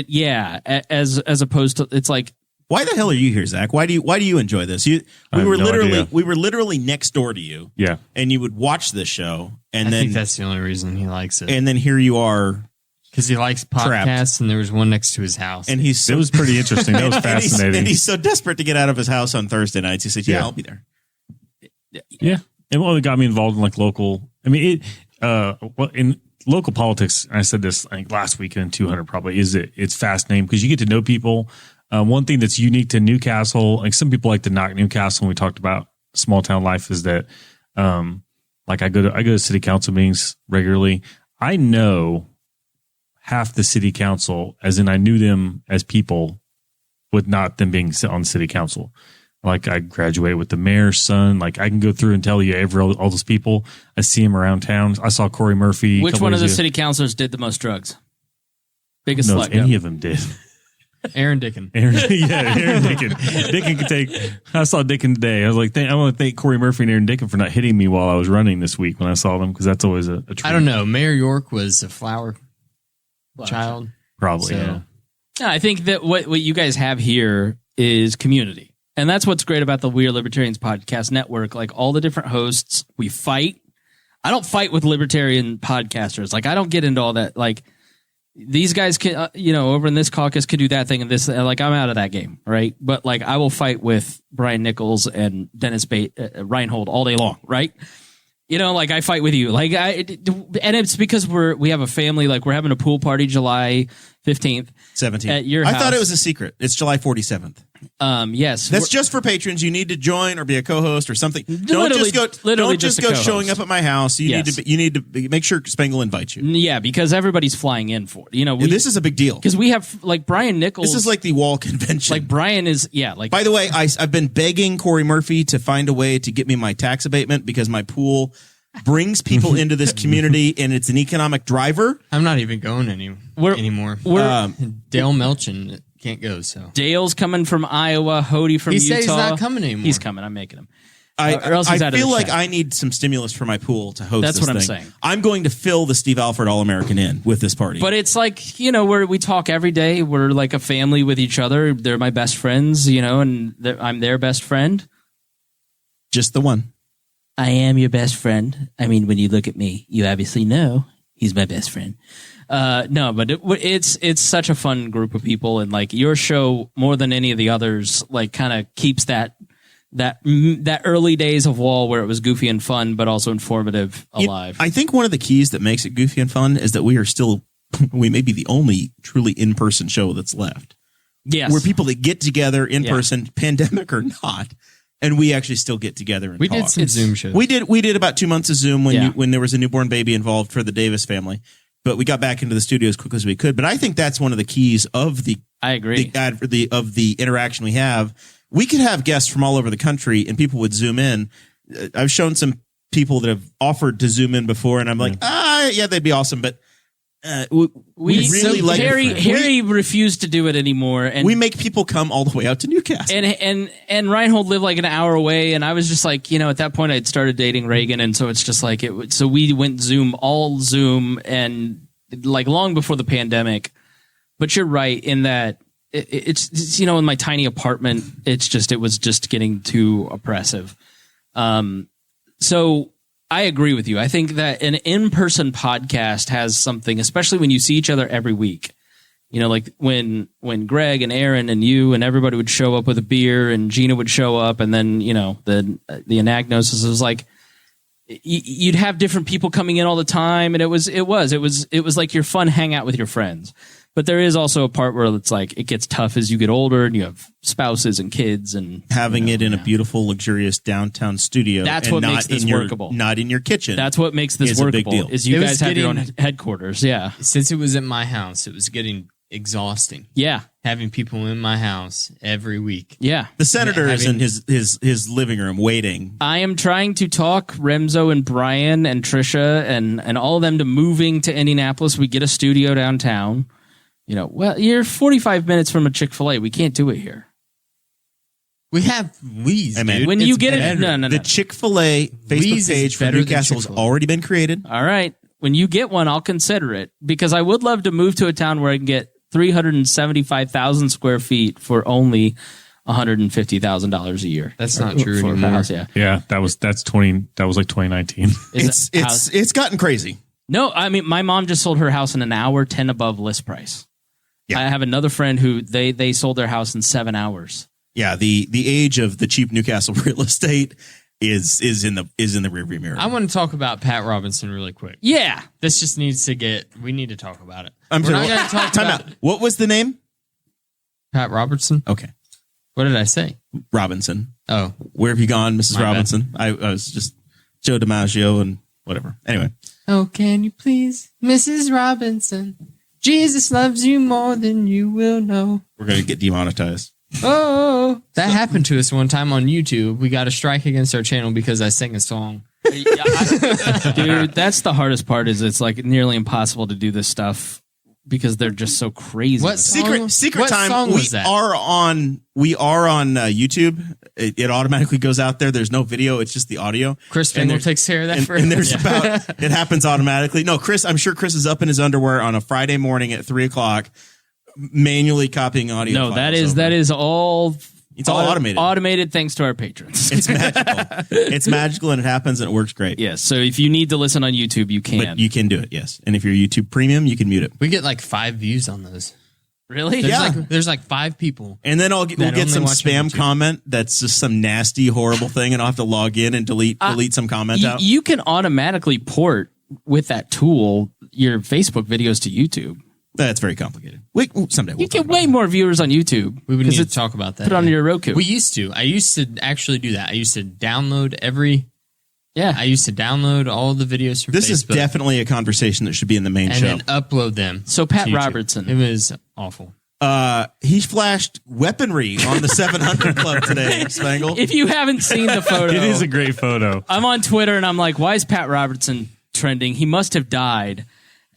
S4: Yeah. As opposed to, it's like,
S2: why the hell are you here, Zach? Why do you enjoy this? We were literally next door to you.
S5: Yeah.
S2: And you would watch this show, and
S3: I think that's the only reason he likes it.
S2: And then here you are.
S3: Because he likes podcasts, trapped. And there was one next to his house.
S2: And it
S5: was pretty interesting. That was fascinating.
S2: And he's so desperate to get out of his house on Thursday nights. He said, "Yeah, I'll be there."
S5: Yeah. And what got me involved in like local, I mean, in local politics, I said this I think last week in 200 probably, it's fascinating because you get to know people. One thing that's unique to Newcastle, like some people like to knock Newcastle when we talked about small town life, is that like I go to city council meetings regularly. I know half the city council, as in I knew them as people with not them being on the city council. Like I graduated with the mayor's son. Like I can go through and tell you all those people. I see them around town. I saw Corey Murphy.
S4: Which one of the city councilors did the most drugs? Biggest
S5: knows
S4: slut.
S5: Any of them did.
S3: Aaron Dickin.
S5: Aaron Dickin. Dickin could take. I saw Dickin today. I was like, I want to thank Corey Murphy and Aaron Dickin for not hitting me while I was running this week when I saw them, because that's always a treat.
S3: I don't know. Mayor York was a flower child.
S5: Probably.
S3: So-
S5: Yeah.
S4: Yeah, I think that what you guys have here is community. And that's what's great about the We Are Libertarians podcast network. Like all the different hosts, we fight. I don't fight with libertarian podcasters. Like I don't get into all that. Like these guys can, over in this caucus could do that thing and this, like I'm out of that game. Right. But like I will fight with Brian Nichols and Dennis Reinhold all day long. Right. Like I fight with you, like and it's because we have a family, like we're having a pool party July 15th,
S2: 17th
S4: at your house.
S2: I thought it was a secret. It's July 47th.
S4: Yes.
S2: That's just for patrons. You need to join or be a co-host or something.
S4: Literally
S2: Don't just go showing up at my house. You need to make sure Spangle invites you.
S4: Yeah, because everybody's flying in for it.
S2: This is a big deal.
S4: Because we have like Brian Nichols.
S2: This is like the wall convention.
S4: Like Brian is, like.
S2: By the way, I've been begging Corey Murphy to find a way to get me my tax abatement because my pool brings people into this community and it's an economic driver.
S3: I'm not even going anymore. Dale Melchin can't go. So
S4: Dale's coming from Iowa. Hody from Utah.
S3: He said he's not coming anymore.
S4: He's coming. I'm making him.
S2: Or else I feel like I need some stimulus for my pool to host.
S4: That's
S2: this
S4: what I'm
S2: thing.
S4: saying.
S2: I'm going to fill the Steve Alford All-American Inn with this party.
S4: But it's like, where we talk every day. We're like a family with each other. They're my best friends, and I'm their best friend.
S2: Just the one.
S4: I am your best friend. I mean, when you look at me, you obviously know he's my best friend. No, but it's such a fun group of people, and like your show more than any of the others, like kind of keeps that early days of WHOL where it was goofy and fun, but also informative alive.
S2: I think one of the keys that makes it goofy and fun is that we may be the only truly in-person show that's left.
S4: Yes,
S2: we're people that get together in person, pandemic or not. And we actually still get together and talk.
S3: We did some Zoom shows.
S2: We did about 2 months of Zoom when there was a newborn baby involved for the Davis family. But we got back into the studio as quick as we could. But I think that's one of the keys of the interaction we have. We could have guests from all over the country and people would Zoom in. I've shown some people that have offered to Zoom in before, and I'm like, they'd be awesome. But we really like
S4: Harry refused to do it anymore, and
S2: we make people come all the way out to Newcastle.
S4: And Reinhold lived like an hour away, and I was just like, at that point I'd started dating Reagan, and so it's just like so we went all Zoom, and like long before the pandemic. But you're right in that it's in my tiny apartment, it was just getting too oppressive. So I agree with you. I think that an in-person podcast has something, especially when you see each other every week. Like when Greg and Aaron and you and everybody would show up with a beer and Gina would show up, and then, the anagnosis was like, you'd have different people coming in all the time. And it was like your fun hangout with your friends. But there is also a part where it's like it gets tough as you get older and you have spouses and kids and
S2: having it in a beautiful, luxurious downtown studio.
S4: That's what makes this workable.
S2: Not in your kitchen.
S4: That's what makes this workable. A big deal. Is you guys have your own headquarters. Yeah.
S3: Since it was at my house, it was getting exhausting.
S4: Yeah.
S3: Having people in my house every week.
S4: Yeah.
S2: The senator is in his living room waiting.
S4: I am trying to talk Remzo and Brian and Trisha and all of them to moving to Indianapolis. We get a studio downtown. You're 45 minutes from a Chick-fil-A. We can't do it here.
S3: We have Lee's, dude.
S4: When you get it, no.
S2: The Chick-fil-A Facebook page for Newcastle has already been created.
S4: All right. When you get one, I'll consider it, because I would love to move to a town where I can get 375,000 square feet for only $150,000 a year.
S3: That's not true anymore.
S4: House, yeah.
S5: Yeah, that was like 2019.
S2: It's gotten crazy.
S4: No, I mean, my mom just sold her house in an hour, 10 above list price. Yeah. I have another friend who they sold their house in 7 hours.
S2: Yeah, the age of the cheap Newcastle real estate is in the rearview mirror.
S3: I want to talk about Pat Robertson really quick.
S4: Yeah.
S3: This just needs to we need to talk about it.
S2: I'm
S3: We're
S2: sorry.
S3: not going to talk
S2: Time
S3: about
S2: out. What was the name?
S3: Pat Robertson.
S2: Okay,
S3: What did I say?
S2: Robinson.
S3: Oh,
S2: Where have you gone, Mrs.
S3: My bad.
S2: Robinson? I was just Joe DiMaggio and whatever. Anyway,
S3: oh, can you please, Mrs. Robinson? Jesus loves you more than you will know.
S2: we're gonna get demonetized.
S3: Oh, that happened to us one time on YouTube. We got a strike against our channel because I sang a song.
S4: Dude, that's the hardest part is it's like nearly impossible to do this stuff because they're just so crazy.
S3: What
S2: Secret
S3: what
S2: time.
S3: song was that?
S2: We are on YouTube. It automatically goes out there. There's no video. It's just the audio.
S3: Chris
S2: And
S3: Spangle
S2: there-
S3: takes care of that for
S2: And
S3: us.
S2: there's about it happens automatically. No, Chris. I'm sure Chris is up in his underwear on a Friday morning at 3:00, manually copying audio.
S4: No, that
S2: files over.
S4: is all.
S2: It's all automated.
S4: Automated thanks to our patrons.
S2: It's magical. It's magical and it happens and it works great.
S4: Yes. So if you need to listen on YouTube, you can.
S2: But you can do it. Yes. And if you're YouTube Premium, you can mute it.
S3: We get like 5 views on those.
S4: Really?
S2: Yeah.
S3: There's like 5 people.
S2: And then we'll
S3: That
S2: get
S3: only
S2: some
S3: watch on
S2: spam
S3: YouTube.
S2: comment that's just some nasty, horrible thing, and I'll have to log in and delete some comment out.
S4: You can automatically port with that tool your Facebook videos to YouTube.
S2: That's very complicated. Someday we'll
S4: You
S2: talk
S4: get
S2: about
S4: way
S2: it.
S4: more viewers on YouTube.
S3: We would
S4: because
S3: need to
S4: it's
S3: talk about that.
S4: put on
S3: yeah.
S4: your Roku.
S3: We used to. I used to actually do that. I used to download all the videos from
S2: This
S3: Facebook
S2: is definitely a conversation that should be in the main
S3: and
S2: show.
S3: then upload them.
S4: So Pat
S3: to YouTube.
S4: Robertson.
S3: It was awful.
S2: He flashed weaponry on the 700 Club today, Spangle.
S4: If you haven't seen the photo,
S5: It is a great photo.
S4: I'm on Twitter and I'm like, why is Pat Robertson trending? He must have died.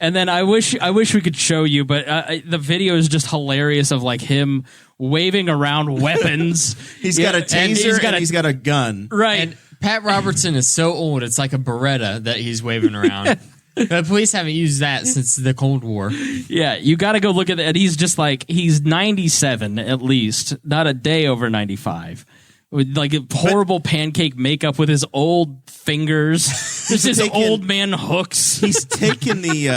S4: And then I wish we could show you, but the video is just hilarious of like him waving around weapons.
S2: He's got a
S4: and
S2: taser and he's got a gun.
S4: right.
S3: And Pat Robertson is so old. It's like a Beretta that he's waving around. The police haven't used that since the Cold War.
S4: Yeah, you got to go look at that. He's just like, he's 97 at least, not a day over 95. With like a horrible pancake makeup with his old fingers. Just his
S2: taking-
S4: old man hooks.
S2: He's taken the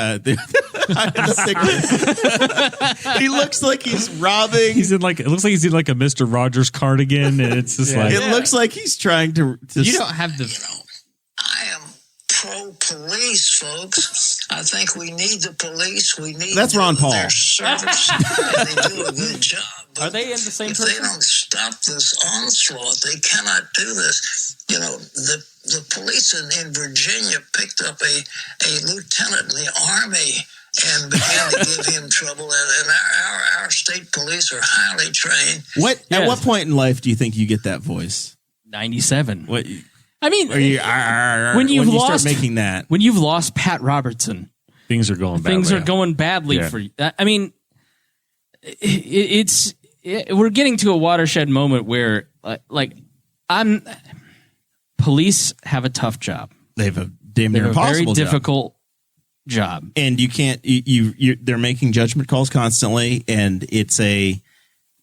S2: cigarette. He looks like he's robbing.
S5: He's in like it looks like he's in like a Mr. Rogers cardigan, and it's just like
S2: It looks like he's trying to
S3: You don't have the.
S6: I am pro-police, folks. I think we need the police. We need
S2: That's Ron Paul.
S6: their service, and they do a good job. But
S4: Are they in the same
S6: if
S4: person?
S6: they don't stop this onslaught, they cannot do this. You know, the police in Virginia picked up a lieutenant in the Army and began to give him trouble. And our state police are highly trained.
S2: At
S4: Yes.
S2: what point in life do you think you get that voice?
S4: 97.
S2: What
S4: I mean,
S2: are you
S4: when you've
S2: you
S4: lost
S2: start making that?
S4: when you've lost Pat Robertson,
S5: things are going badly.
S4: things are going badly
S5: Yeah.
S4: for you. I mean, we're getting to a watershed moment where, police have a tough job.
S2: They have a damn
S4: They
S2: near
S4: have a very
S2: impossible job.
S4: difficult job.
S2: And you can't. They're making judgment calls constantly, and it's a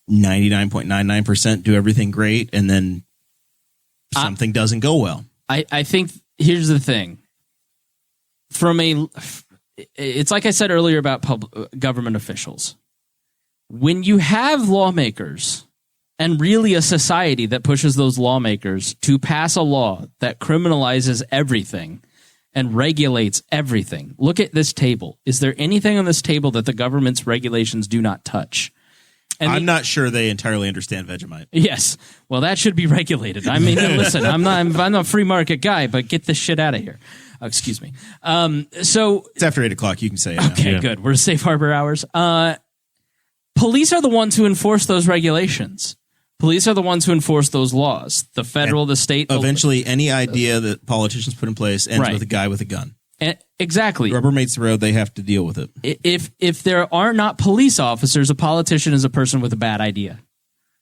S2: 99.99% do everything great, and then something doesn't go well.
S4: I think here's the thing. It's like I said earlier about government officials. When you have lawmakers and really a society that pushes those lawmakers to pass a law that criminalizes everything and regulates everything. Look at this table. Is there anything on this table that the government's regulations do not touch? And
S2: I'm not sure they entirely understand Vegemite.
S4: Yes. Well, that should be regulated. I mean, listen, I'm not a free market guy, but get this shit out of here. Excuse me. So
S2: It's after 8:00. You can say it. Now.
S4: okay,
S5: Yeah.
S4: good. We're safe harbor hours. Police are the ones who enforce those regulations. Police are the ones who enforce those laws. The federal, the state.
S2: Eventually, any idea that politicians put in place ends
S4: Right.
S2: with a guy with a gun.
S4: Exactly.
S2: Rubber meets the road. They have to deal with it.
S4: If there are not police officers, a politician is a person with a bad idea,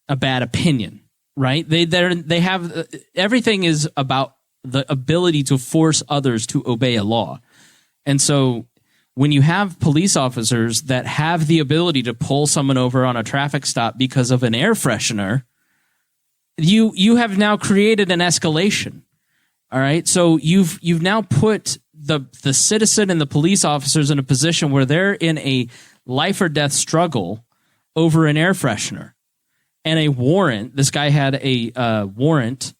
S4: a bad opinion, right? They have everything is about the ability to force others to obey a law. And so when you have police officers that have the ability to pull someone over on a traffic stop because of an air freshener, you have now created an escalation. All right. So you've now put the citizen and the police officers in a position where they're in a life or death struggle over an air freshener and a warrant. This guy had a warrant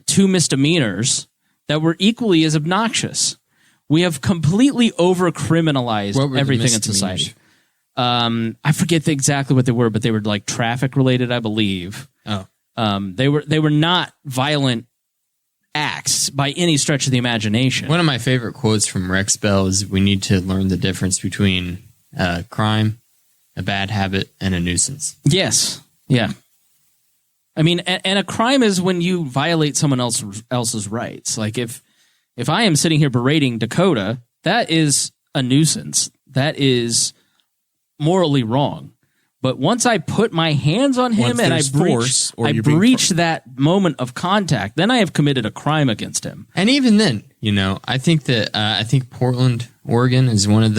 S4: 2 misdemeanors that were equally as obnoxious. We have completely over-criminalized everything in society. I forget exactly what they were, but they were like traffic related, I believe.
S3: Oh.
S4: They were not violent acts by any stretch of the imagination.
S3: One of my favorite quotes from Rex Bell is, "We need to learn the difference between crime, a bad habit, and a nuisance."
S4: Yes. Yeah. I mean, and a crime is when you violate someone else's rights. Like if I am sitting here berating Dakota, that is a nuisance. That is morally wrong. But once I put my hands on him and I breach that moment of contact, then I have committed a crime against him.
S3: And even then, I think that I think Portland, Oregon is one of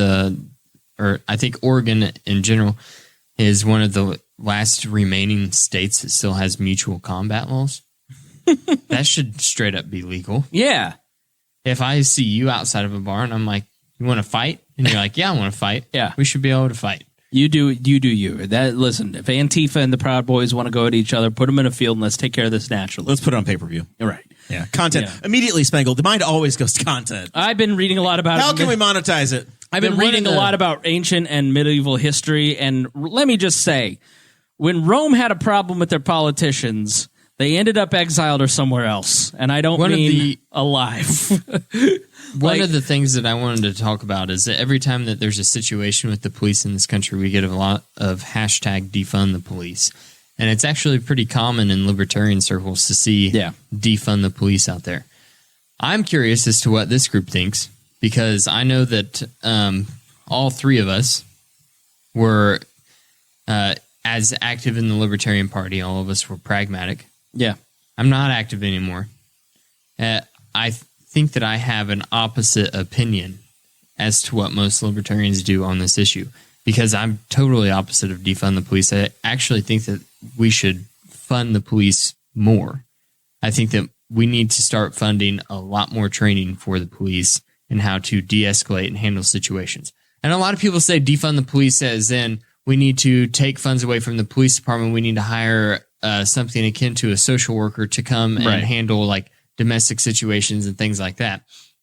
S3: I think Oregon in general is one of the last remaining states that still has mutual combat laws. That should straight up be legal.
S4: Yeah.
S3: If I see you outside of a bar and I'm like, "You want to fight?" And you're like, "Yeah, I want to fight."
S4: Yeah.
S3: We should be able to fight.
S4: You do you. Listen, if Antifa and the Proud Boys want to go at each other, put them in a field and let's take care of this naturally.
S2: Let's put it on pay-per-view.
S4: Right.
S2: Yeah. Content. Yeah. Immediately, Spangle. The mind always goes to content.
S4: I've been reading a lot about
S2: How can we monetize it?
S4: I've been reading a lot about ancient and medieval history, and let me just say, when Rome had a problem with their politicians, they ended up exiled or somewhere else, and I don't mean alive.
S3: One of the things that I wanted to talk about is that every time that there's a situation with the police in this country, we get a lot of hashtag defund the police. And it's actually pretty common in libertarian circles to see defund the police out there. I'm curious as to what this group thinks, because I know that all three of us were as active in the Libertarian Party. All of us were pragmatic.
S4: Yeah.
S3: I'm not active anymore. I think that I have an opposite opinion as to what most libertarians do on this issue, because I'm totally opposite of defund the police. I actually think that we should fund the police more. I think that we need to start funding a lot more training for the police and how to de-escalate and handle situations. And a lot of people say defund the police as in we need to take funds away from the police department. We need to hire something akin to a social worker to come and handle like domestic situations and things like that.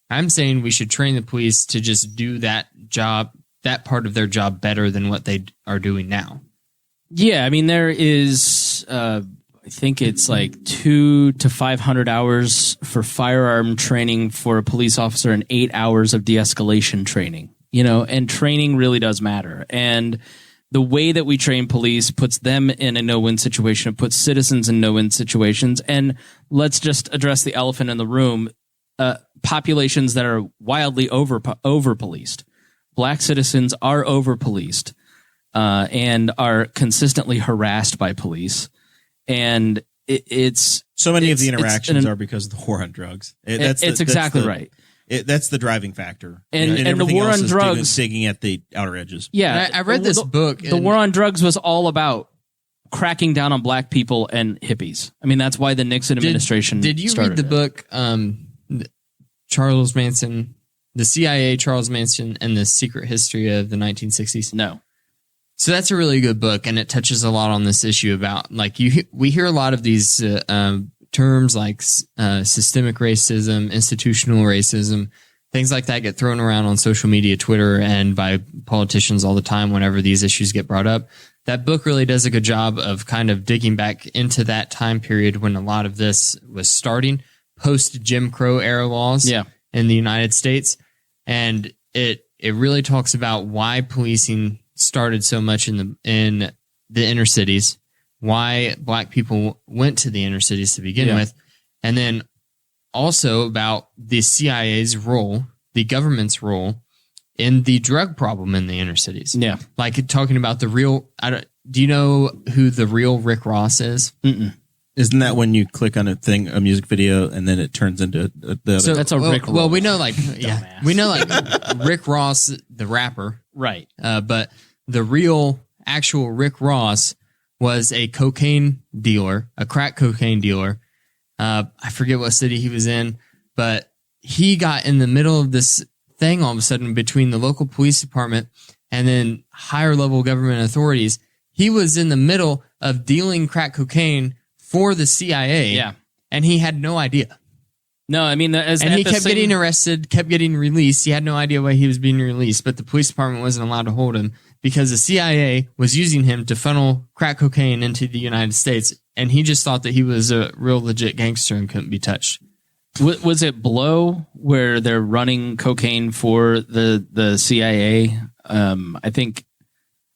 S3: I'm saying we should train the police to just do that job, that part of their job better than what they are doing now.
S4: Yeah, I mean, there is, I think it's like 200 to 500 hours for firearm training for a police officer and 8 hours of de-escalation training, and training really does matter. And the way that we train police puts them in a no-win situation. It puts citizens in no-win situations. And let's just address the elephant in the room. Populations that are wildly over-policed. Black citizens are over-policed and are consistently harassed by police. And it's...
S2: So many of the interactions are because of the war on drugs.
S4: It's exactly right.
S2: That's the driving factor.
S4: And the war on drugs...
S2: digging at the outer edges.
S4: Yeah.
S3: I read this book.
S4: The war on drugs was all about cracking down on black people and hippies. I mean, that's why the Nixon administration
S3: Did you read the book, Charles Manson, the CIA, Charles Manson, and the Secret History of the 1960s?
S4: No.
S3: So that's a really good book, and it touches a lot on this issue about, like, we hear a lot of these terms like systemic racism, institutional racism, things like that get thrown around on social media, Twitter, and by politicians all the time whenever these issues get brought up. That book really does a good job of kind of digging back into that time period when a lot of this was starting, post Jim Crow era laws in the United States. And it really talks about why policing started so much in the inner cities, why black people went to the inner cities to begin with, and then also about the CIA's role, the government's role in the drug problem in the inner cities. Yeah. Like talking about the real, do you know who the real Rick Ross is?
S4: Mm-mm.
S2: Isn't that when you click on a music video, and then it turns into the
S4: So that's a Rick Ross.
S3: Well, we know we know Rick Ross, the rapper.
S4: Right.
S3: But the real actual Rick Ross was a cocaine dealer, a crack cocaine dealer. I forget what city he was in, but he got in the middle of this thing all of a sudden between the local police department and then higher level government authorities. He was in the middle of dealing crack cocaine for the CIA.
S4: Yeah.
S3: And he had no idea.
S4: No, I mean,
S3: he kept getting arrested, kept getting released. He had no idea why he was being released, but the police department wasn't allowed to hold him because the CIA was using him to funnel crack cocaine into the United States, and he just thought that he was a real legit gangster and couldn't be touched.
S4: Was it Blow where they're running cocaine for the CIA? I think,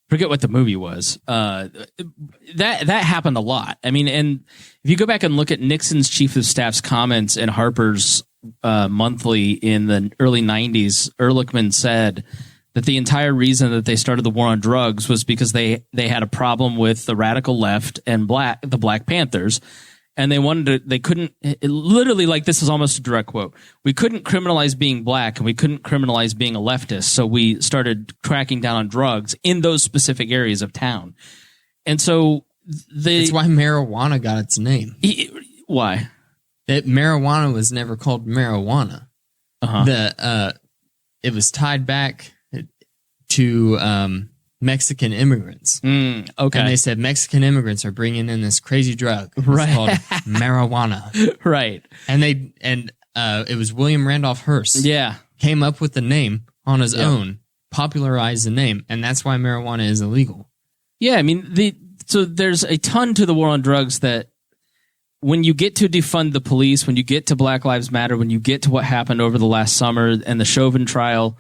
S4: forget what the movie was. That happened a lot. I mean, and if you go back and look at Nixon's chief of staff's comments in Harper's Monthly in the early 90s, Ehrlichman said that the entire reason that they started the war on drugs was because they had a problem with the radical left and the Black Panthers. And they couldn't, literally, like, this is almost a direct quote. We couldn't criminalize being black and we couldn't criminalize being a leftist. So we started cracking down on drugs in those specific areas of town. And so
S3: that's why marijuana got its name.
S4: Why?
S3: That marijuana was never called marijuana. It was tied back to Mexican immigrants.
S4: Okay.
S3: And they said Mexican immigrants are bringing in this crazy drug. It's called marijuana.
S4: Right.
S3: And it was William Randolph Hearst.
S4: Yeah.
S3: Came up with the name on his own, popularized the name, and that's why marijuana is illegal.
S4: Yeah, I mean, so there's a ton to the war on drugs that when you get to defund the police, when you get to Black Lives Matter, when you get to what happened over the last summer and the Chauvin trial,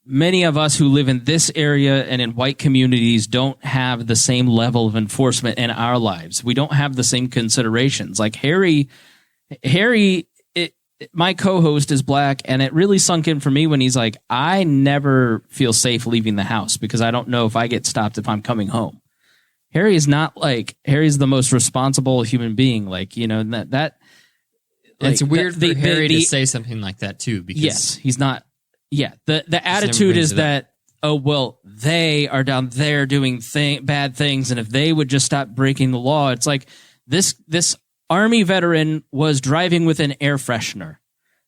S4: many of us who live in this area and in white communities don't have the same level of enforcement in our lives. We don't have the same considerations. Like Harry, my co-host is black, and it really sunk in for me when he's like, I never feel safe leaving the house because I don't know if I get stopped if I'm coming home. Harry is not like, Harry's the most responsible human being. Like, you know, that
S3: it's weird for Harry to say something like that too, because
S4: yes, he's not. Yeah, the attitude is that, oh, well, they are down there doing bad things, and if they would just stop breaking the law, it's like this Army veteran was driving with an air freshener.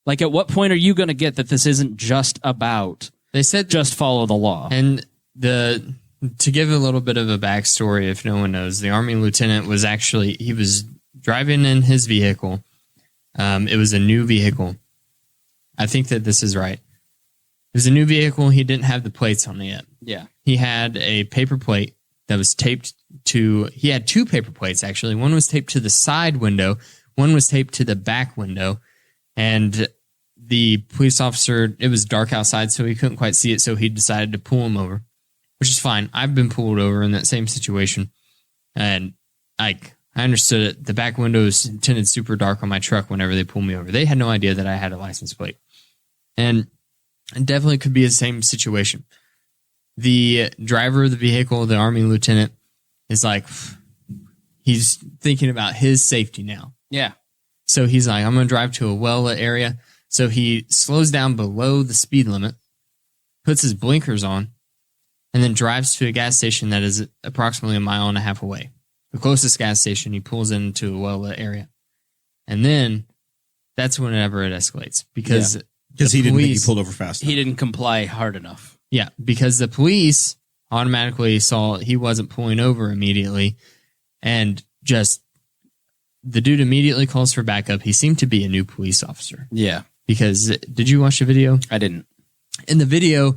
S4: Like, at what point are you going to get that this isn't just about,
S3: they said,
S4: just follow the law?
S3: And to give a little bit of a backstory, if no one knows, the Army lieutenant was he was driving in his vehicle. It was a new vehicle. I think that this is right. It was a new vehicle. He didn't have the plates on it yet.
S4: Yeah.
S3: He had a paper plate that was taped he had two paper plates, actually. One was taped to the side window. One was taped to the back window. And the police officer, it was dark outside, so he couldn't quite see it. So he decided to pull him over, which is fine. I've been pulled over in that same situation. And I understood it. The back window is tinted super dark on my truck whenever they pull me over. They had no idea that I had a license plate. And it definitely could be the same situation. The driver of the vehicle, the Army lieutenant, is like, he's thinking about his safety now.
S4: Yeah.
S3: So he's like, I'm going to drive to a well-lit area. So he slows down below the speed limit, puts his blinkers on, and then drives to a gas station that is approximately 1.5 miles away. The closest gas station, he pulls into a well-lit area. And then that's whenever it escalates. Because
S2: he didn't think he pulled over fast enough.
S4: He didn't comply hard enough.
S3: Yeah, because the police automatically saw he wasn't pulling over immediately, and just the dude immediately calls for backup. He seemed to be a new police officer.
S4: Yeah.
S3: Because, did you watch the video?
S4: I didn't.
S3: In the video,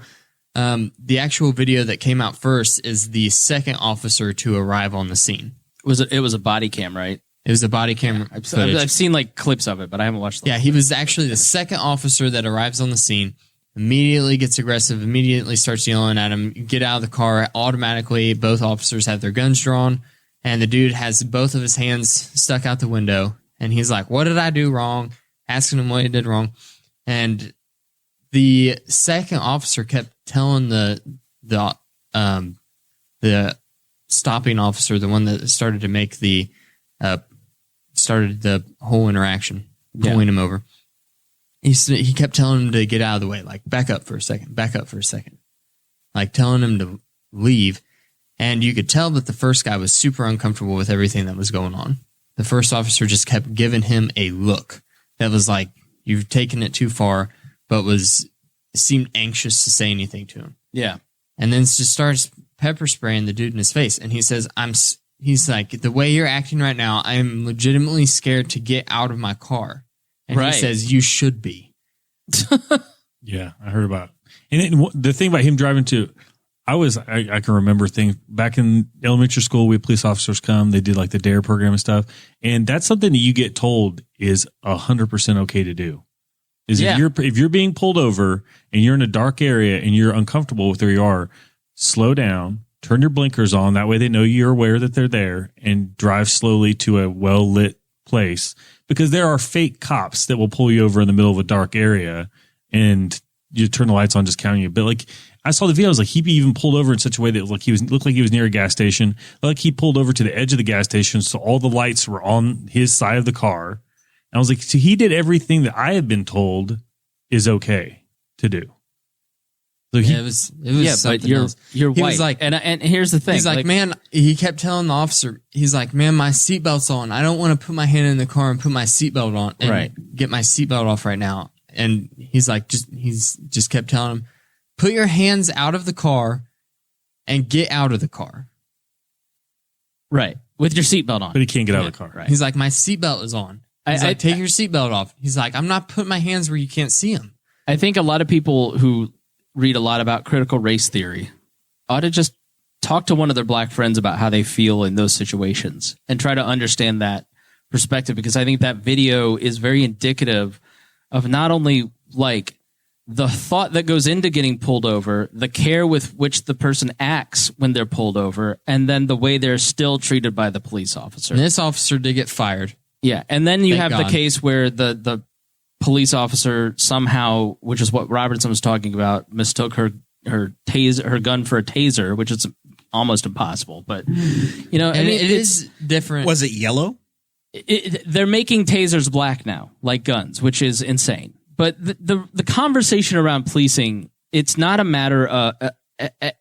S3: the actual video that came out first is the second officer to arrive on the scene.
S4: It was a body cam, right?
S3: It was a body camera footage.
S4: I've seen like clips of it, but I haven't watched it.
S3: Yeah, he was actually the second officer that arrives on the scene, immediately gets aggressive, immediately starts yelling at him, get out of the car. Automatically, both officers have their guns drawn, and the dude has both of his hands stuck out the window, and he's like, what did I do wrong? Asking him what he did wrong. And the second officer kept telling the stopping officer, the one that started to make started the whole interaction, pulling him over. He kept telling him to get out of the way, like, back up for a second, like telling him to leave. And you could tell that the first guy was super uncomfortable with everything that was going on. The first officer just kept giving him a look that was like, you've taken it too far, but seemed anxious to say anything to him.
S4: Yeah.
S3: And then just starts pepper spraying the dude in his face. And he says, he's like, the way you're acting right now, I am legitimately scared to get out of my car. And
S4: Right.
S3: he says, you should be.
S5: Yeah, I heard about it. And the thing about him driving to, I can remember things back in elementary school. We had police officers come. They did like the DARE program and stuff. And that's something that you get told is 100% okay to do. Is if you're being pulled over and you're in a dark area and you're uncomfortable with where you are, slow down, turn your blinkers on. That way they know you're aware that they're there, and drive slowly to a well-lit place, because there are fake cops that will pull you over in the middle of a dark area and you turn the lights on just counting you. But like, I saw the video, I was like, he even pulled over in such a way that looked like he was near a gas station. Like he pulled over to the edge of the gas station, so all the lights were on his side of the car. And I was like, so he did everything that I have been told is okay to do. So
S3: It was
S4: Yeah, but you're
S3: He
S4: white.
S3: was like,
S4: and here's the thing.
S3: he's like, man, he kept telling the officer, he's like, man, my seatbelt's on. I don't want to put my hand in the car and put my seatbelt on and
S4: Right.
S3: get my seatbelt off right now. And he's like, he's just kept telling him, put your hands out of the car and get out of the car.
S4: right, with your seatbelt on.
S5: but he can't get out of the car.
S4: Right.
S3: He's like, my seatbelt is on. He's like, take your seatbelt off. He's like, I'm not putting my hands where you can't see them.
S4: I think a lot of people who read a lot about critical race theory ought to just talk to one of their black friends about how they feel in those situations and try to understand that perspective, because I think that video is very indicative of not only like the thought that goes into getting pulled over, the care with which the person acts when they're pulled over, and then the way they're still treated by the police officer.
S3: And this officer did get fired.
S4: Yeah, and then you
S3: Thank
S4: have the
S3: God.
S4: case where the police officer somehow, which is what Robertson was talking about, mistook her gun for a taser, which is almost impossible. But you know,
S3: And
S4: I mean,
S3: it is different.
S2: Was it yellow?
S4: they're making tasers black now, like guns, which is insane. But the conversation around policing, it's not a matter of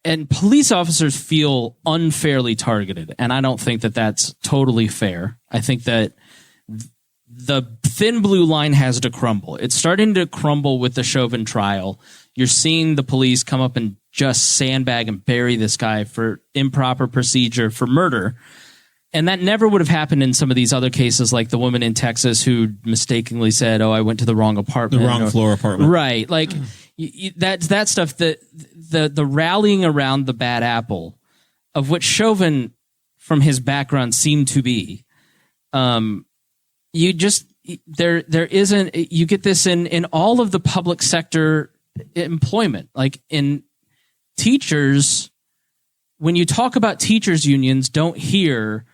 S4: and police officers feel unfairly targeted, and I don't think that that's totally fair. I think that the thin blue line has to crumble. It's starting to crumble with the Chauvin trial. You're seeing the police come up and just sandbag and bury this guy for improper procedure for murder. And that never would have happened in some of these other cases, like the woman in Texas who mistakenly said, "Oh, I went to the wrong apartment."
S2: The wrong floor apartment.
S4: Right. Like that's that stuff, that the rallying around the bad apple, of which Chauvin, from his background, seemed to be. You just there isn't. You get this in all of the public sector employment, like in teachers. When you talk about teachers unions, don't hear,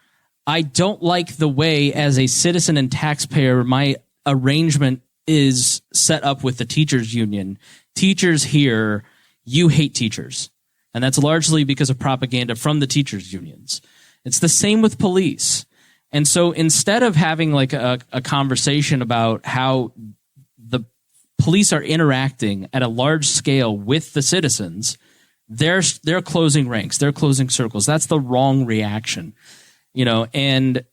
S4: I don't like the way as a citizen and taxpayer my arrangement is set up with the teachers union. Teachers hear, you hate teachers. And that's largely because of propaganda from the teachers unions. It's the same with police. And so instead of having like a conversation about how the police are interacting at a large scale with the citizens, they're closing ranks, they're closing circles. That's the wrong reaction, you know. And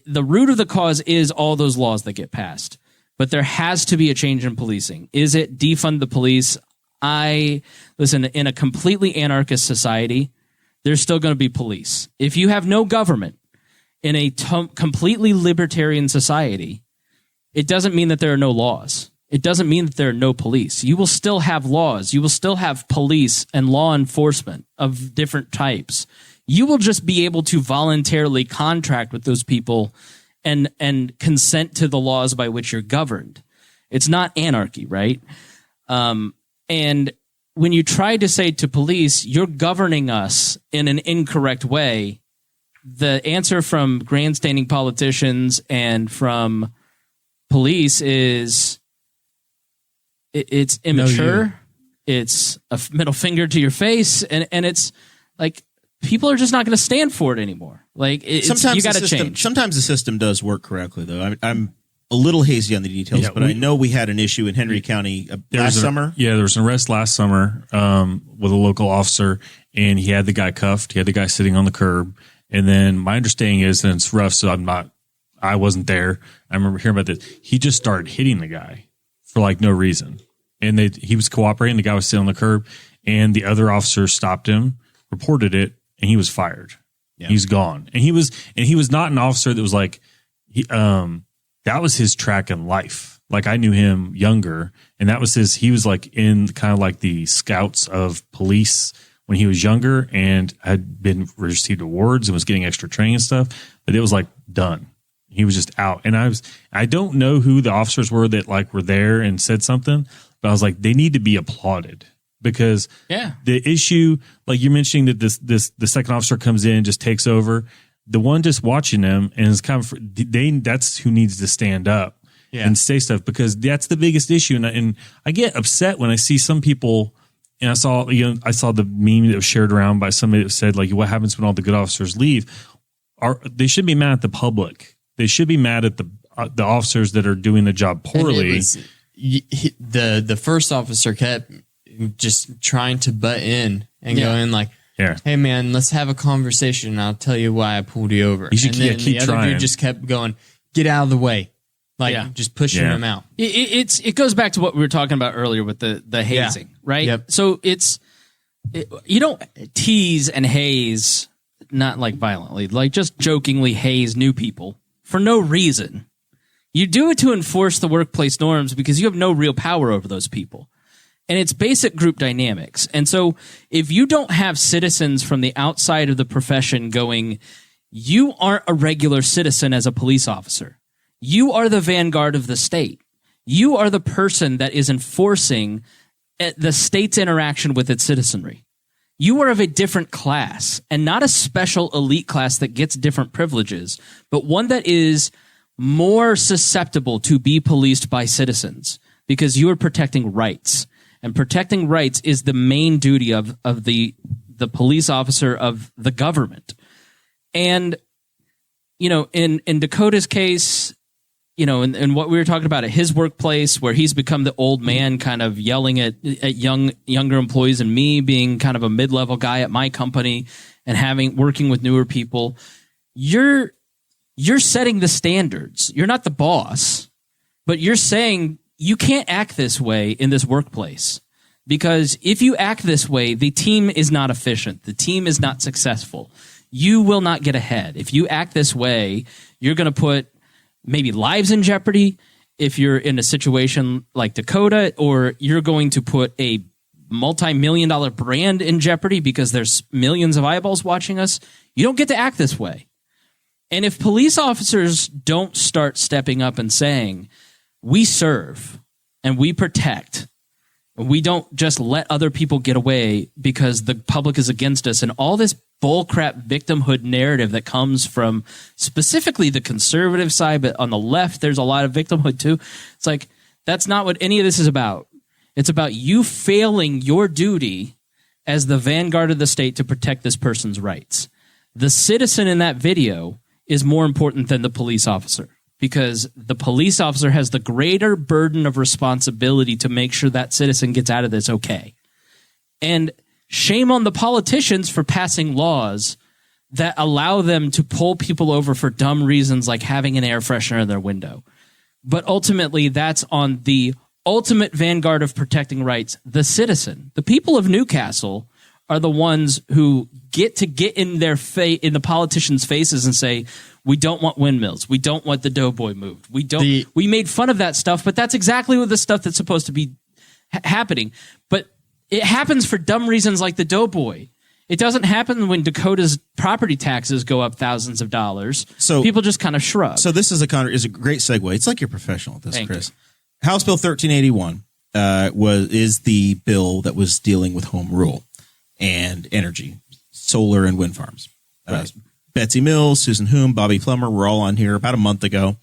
S4: the root of the cause is all those laws that get passed. But there has to be a change in policing. Is it defund the police? Listen, in a completely anarchist society, there's still going to be police. If you have no government in a completely libertarian society, it doesn't mean that there are no laws. It doesn't mean that there are no police. You will still have laws. You will still have police and law enforcement of different types. You will just be able to voluntarily contract with those people and consent to the laws by which you're governed. It's not anarchy, right? And when you try to say to police, you're governing us in an incorrect way, the answer from grandstanding politicians and from police is it's immature. It's a middle finger to your face, and it's like people are just not going to stand for it anymore. Like
S2: Sometimes
S4: you got
S2: the
S4: to
S2: system-
S4: change.
S2: Sometimes the system does work correctly, though. I'm a little hazy on the details,
S5: Yeah,
S2: but I know we had an issue in Henry County last summer.
S5: Yeah, there was an arrest last summer with a local officer, and he had the guy cuffed. He had the guy sitting on the curb. And then my understanding is, and it's rough, so I wasn't there. I remember hearing about this. He just started hitting the guy for like no reason. And he was cooperating. The guy was sitting on the curb, and the other officer stopped him, reported it, and he was fired.
S2: Yeah.
S5: He's gone. And he was not an officer that was like, that was his track in life. Like I knew him younger, and that was he was like in kind of like the scouts of police when he was younger and had been received awards and was getting extra training and stuff. But it was like done. He was just out. And I don't know who the officers were that like were there and said something, but I was like, they need to be applauded because the issue, like you're mentioning that the second officer comes in, just takes over. The one just watching them and is kind of, that's who needs to stand up and say stuff because that's the biggest issue. And I get upset when I see some people, and I saw the meme that was shared around by somebody that said like, what happens when all the good officers leave? They should be mad at the public. They should be mad at the officers that are doing the job poorly.
S3: The first officer kept just trying to butt in and go in like, hey man, let's have a conversation and I'll tell you why I pulled you over.
S5: You should
S3: and then
S5: keep
S3: the other
S5: trying.
S3: dude just kept going, get out of the way. Like just pushing him out.
S4: It goes back to what we were talking about earlier with the hazing, right?
S3: Yep.
S4: So you don't tease and haze, not like violently, like just jokingly haze new people for no reason. You do it to enforce the workplace norms because you have no real power over those people. And it's basic group dynamics. And so if you don't have citizens from the outside of the profession going, you aren't a regular citizen as a police officer. You are the vanguard of the state. You are the person that is enforcing the state's interaction with its citizenry. You are of a different class and not a special elite class that gets different privileges, but one that is more susceptible to be policed by citizens because you are protecting rights. And protecting rights is the main duty of the police officer of the government. And, in Dakota's case, and what we were talking about at his workplace, where he's become the old man kind of yelling at younger employees, and me being kind of a mid-level guy at my company and working with newer people, you're setting the standards. You're not the boss, but you're saying you can't act this way in this workplace because if you act this way, the team is not efficient. The team is not successful. You will not get ahead. If you act this way, you're going to put maybe lives in jeopardy if you're in a situation like Dakota, or you're going to put a multi-million-dollar brand in jeopardy because there's millions of eyeballs watching us. You don't get to act this way. And if police officers don't start stepping up and saying, we serve and we protect, we don't just let other people get away because the public is against us, and all this bullcrap victimhood narrative that comes from specifically the conservative side, but on the left, there's a lot of victimhood too. It's like, that's not what any of this is about. It's about you failing your duty as the vanguard of the state to protect this person's rights. The citizen in that video is more important than the police officer because the police officer has the greater burden of responsibility to make sure that citizen gets out of this okay. And shame on the politicians for passing laws that allow them to pull people over for dumb reasons like having an air freshener in their window. But ultimately, that's on the ultimate vanguard of protecting rights, the citizen. The people of Newcastle are the ones who get in in the politicians' faces and say, we don't want windmills. We don't want the doughboy moved. We made fun of that stuff, but that's exactly what the stuff that's supposed to be happening. But it happens for dumb reasons like the doughboy. It doesn't happen when Dakota's property taxes go up thousands of dollars. So people just kind of shrug.
S2: So this is a great segue. It's like you're professional at this,
S4: Thank
S2: Chris. You. House Bill 1381 is the bill that was dealing with home rule and energy, solar and wind farms. Right. Betsy Mills, Susan Hume, Bobby Plummer were all on here about a month ago.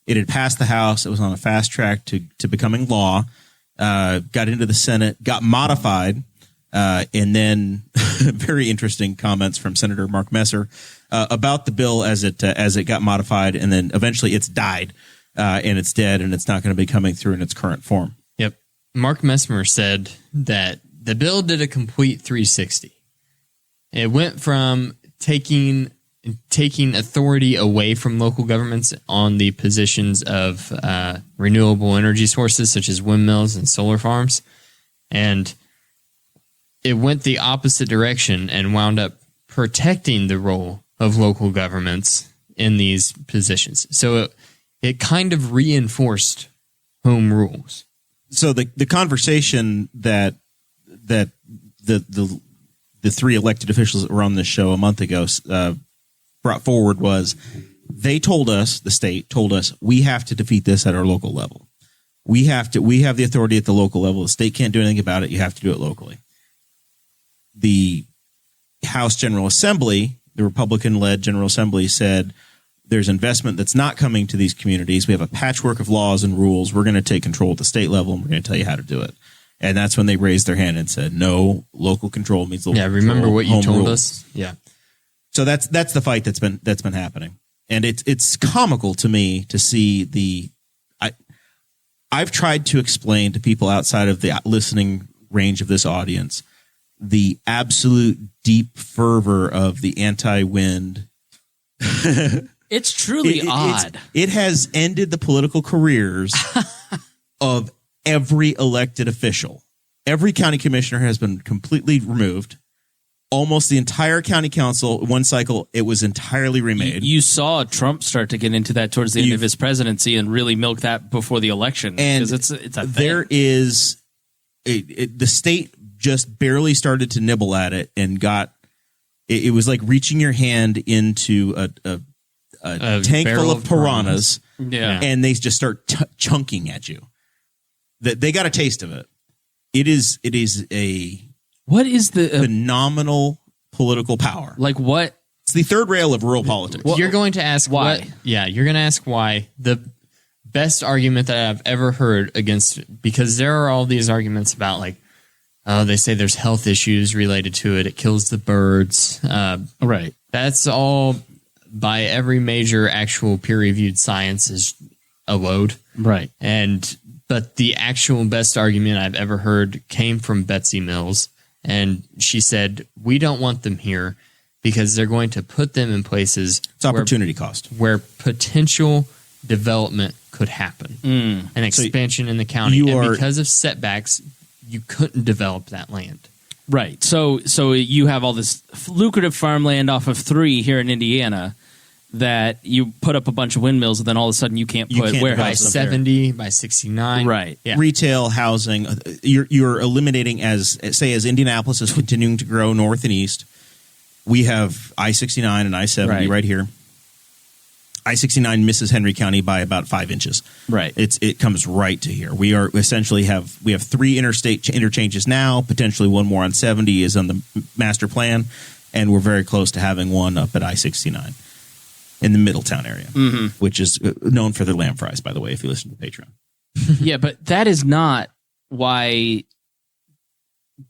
S2: It had passed the House. It was on a fast track to becoming law. Got into the Senate, got modified, and then very interesting comments from Senator Mark Messer about the bill as it got modified, and then eventually it's died and it's dead, and it's not going to be coming through in its current form.
S3: Yep. Mark Mesmer said that the bill did a complete 360. It went from taking authority away from local governments on the positions of renewable energy sources such as windmills and solar farms, and it went the opposite direction and wound up protecting the role of local governments in these positions. So it kind of reinforced home rules.
S2: So the conversation that the three elected officials that were on this show a month ago brought forward was they told us, the state told us, we have to defeat this at our local level. We have the authority at the local level. The state can't do anything about it. You have to do it locally. The House General Assembly, the Republican-led General Assembly, said there's investment that's not coming to these communities. We have a patchwork of laws and rules. We're going to take control at the state level, and we're going to tell you how to do it. And that's when they raised their hand and said, no, local control means local control.
S3: Yeah, remember what you told
S2: rules.
S3: us? Yeah.
S2: So that's the fight that's been happening. And it's comical to me to see I've tried to explain to people outside of the listening range of this audience the absolute deep fervor of the anti-wind.
S4: It's truly odd.
S2: It has ended the political careers of every elected official. Every county commissioner has been completely removed. Almost the entire county council, one cycle, it was entirely remade.
S4: You saw Trump start to get into that towards the end of his presidency and really milk that before the election.
S2: And
S4: it's a thing.
S2: there is the state just barely started to nibble at it and got it was like reaching your hand into a tank full of piranhas, and they just start chunking at you. That they got a taste of it. It is a
S4: what is the
S2: phenomenal political power?
S4: Like what?
S2: It's the third rail of rural politics.
S3: You're going to ask
S4: why?
S3: You're going to ask why. The best argument that I've ever heard against, because there are all these arguments about like, they say there's health issues related to it. It kills the birds.
S4: Right.
S3: That's all by every major actual peer-reviewed science is a load.
S4: Right.
S3: But the actual best argument I've ever heard came from Betsy Mills. And she said, we don't want them here because they're going to put them in places
S2: It's opportunity cost.
S3: Where potential development could happen. An expansion in the county. And because of setbacks, you couldn't develop that land.
S4: Right. So you have all this lucrative farmland off of 3 here in Indiana that you put up a bunch of windmills and then all of a sudden you can't put
S2: can't
S4: warehouses
S3: by 70, by 69.
S4: Right.
S3: Yeah.
S2: Retail, housing. You're eliminating as Indianapolis is continuing to grow north and east. We have I-69 and I-70 right here. I-69 misses Henry County by about 5 inches.
S4: Right.
S2: It comes right to here. We have 3 interstate interchanges now. Potentially one more on 70 is on the master plan, and we're very close to having one up at I-69 in the Middletown area, which is known for their lamb fries, by the way, if you listen to Patreon.
S4: Yeah, but that is not why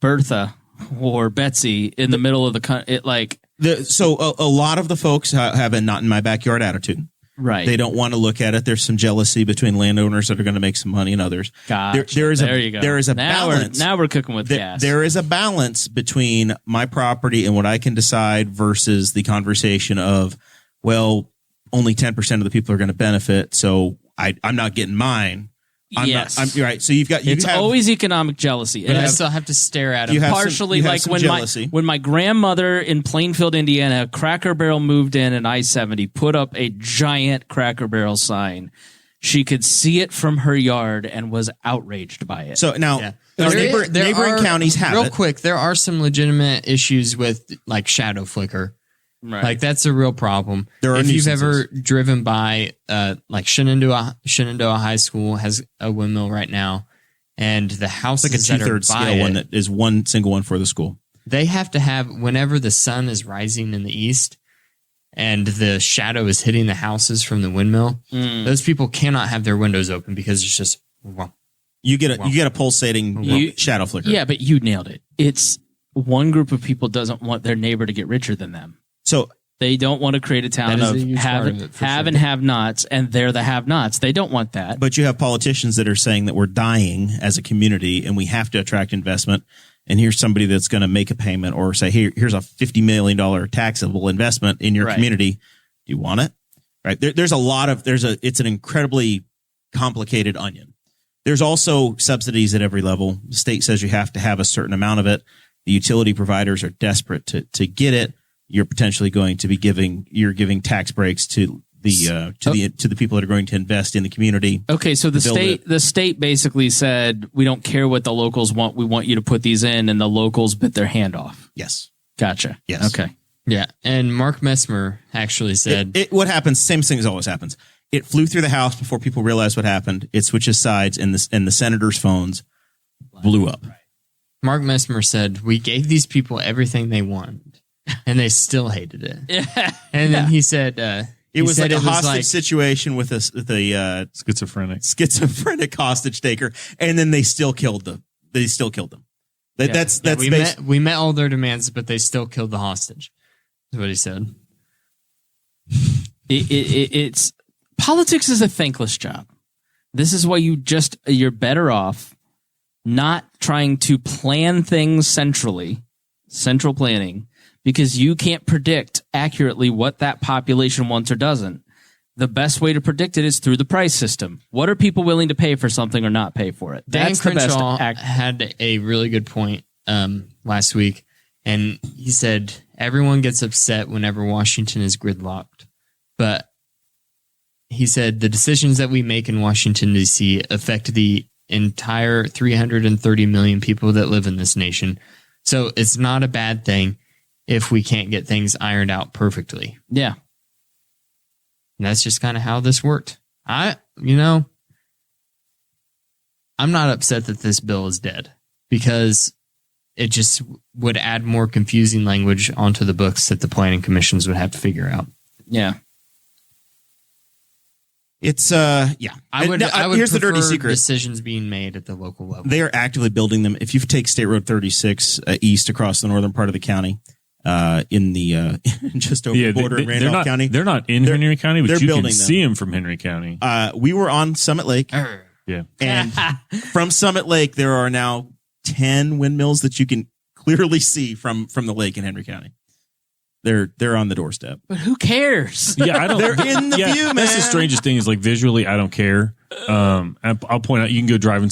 S4: Bertha or Betsy in the middle of the country,
S2: So a lot of the folks have a not in my backyard attitude.
S4: Right.
S2: They don't want to look at it. There's some jealousy between landowners that are going to make some money and others.
S4: Gotcha.
S2: There you go. There is a balance.
S4: Now we're cooking with gas.
S2: There is a balance between my property and what I can decide versus the conversation of, well, only 10% of the people are going to benefit, so I'm not getting mine. You're right. So it's
S4: always economic jealousy.
S3: But I still have to stare at them.
S4: Partially, like when my grandmother in Plainfield, Indiana, Cracker Barrel moved in I-70, put up a giant Cracker Barrel sign. She could see it from her yard and was outraged by it.
S2: So now, neighboring counties have
S3: real quick. There are some legitimate issues with like shadow flicker.
S4: Right.
S3: Like that's a real problem.
S2: If
S3: you've ever driven by, like Shenandoah High School has a windmill right now, and the houses
S2: it's like a 2/3 scale one that is one single one for the school.
S3: They have to have whenever the sun is rising in the east, and the shadow is hitting the houses from the windmill. Those people cannot have their windows open because it's just
S2: you get a pulsating shadow flicker.
S4: Yeah, but you nailed it. It's one group of people doesn't want their neighbor to get richer than them.
S2: So
S4: they don't want to create a town of have and have-nots, and they're the have-nots. They don't want that.
S2: But you have politicians that are saying that we're dying as a community and we have to attract investment. And here's somebody that's going to make a payment or say, hey, here's a $50 million taxable investment in your community. Do you want it? Right. It's an incredibly complicated onion. There's also subsidies at every level. The state says you have to have a certain amount of it. The utility providers are desperate to get it. you're potentially going to be giving tax breaks to the people that are going to invest in the community.
S4: Okay, so the state basically said, we don't care what the locals want. We want you to put these in, and the locals bit their hand off.
S2: Yes.
S4: Gotcha.
S2: Yes.
S4: Okay.
S3: Yeah, and Mark Messmer actually said...
S2: What happens, same thing as always happens. It flew through the House before people realized what happened. It switches sides, and the senators' phones blew up.
S3: Mark Messmer said, we gave these people everything they wanted, and they still hated it.
S4: Yeah.
S3: And then he said...
S2: It was like a hostage situation with a schizophrenic hostage taker, and then they still killed them.
S3: We met all their demands, but they still killed the hostage. That's what he said.
S4: It's politics is a thankless job. This is why you're better off not trying to plan things central planning, because you can't predict accurately what that population wants or doesn't. The best way to predict it is through the price system. What are people willing to pay for something or not pay for it?
S3: That's Dan Crenshaw had a really good point last week, and he said everyone gets upset whenever Washington is gridlocked, but he said the decisions that we make in Washington, D.C. affect the entire 330 million people that live in this nation. So it's not a bad thing if we can't get things ironed out perfectly.
S4: Yeah.
S3: And that's just kind of how this worked. I'm not upset that this bill is dead, because it just would add more confusing language onto the books that the planning commissions would have to figure out.
S4: Yeah.
S2: It's I would here's the dirty secret.
S3: Decisions being made at the local level.
S2: They are actively building them. If you take State Road 36 east across the northern part of the county, in the just over the border in Randolph County,
S5: they're not in Henry County, but you can see them from Henry County.
S2: We were on Summit Lake, and from Summit Lake there are now 10 windmills that you can clearly see from the lake in Henry County. They're on the doorstep.
S4: But who cares?
S5: Yeah, I don't.
S2: They're in the view, man.
S5: That's the strangest thing is, like, visually, I don't care. I'll point out, you can go driving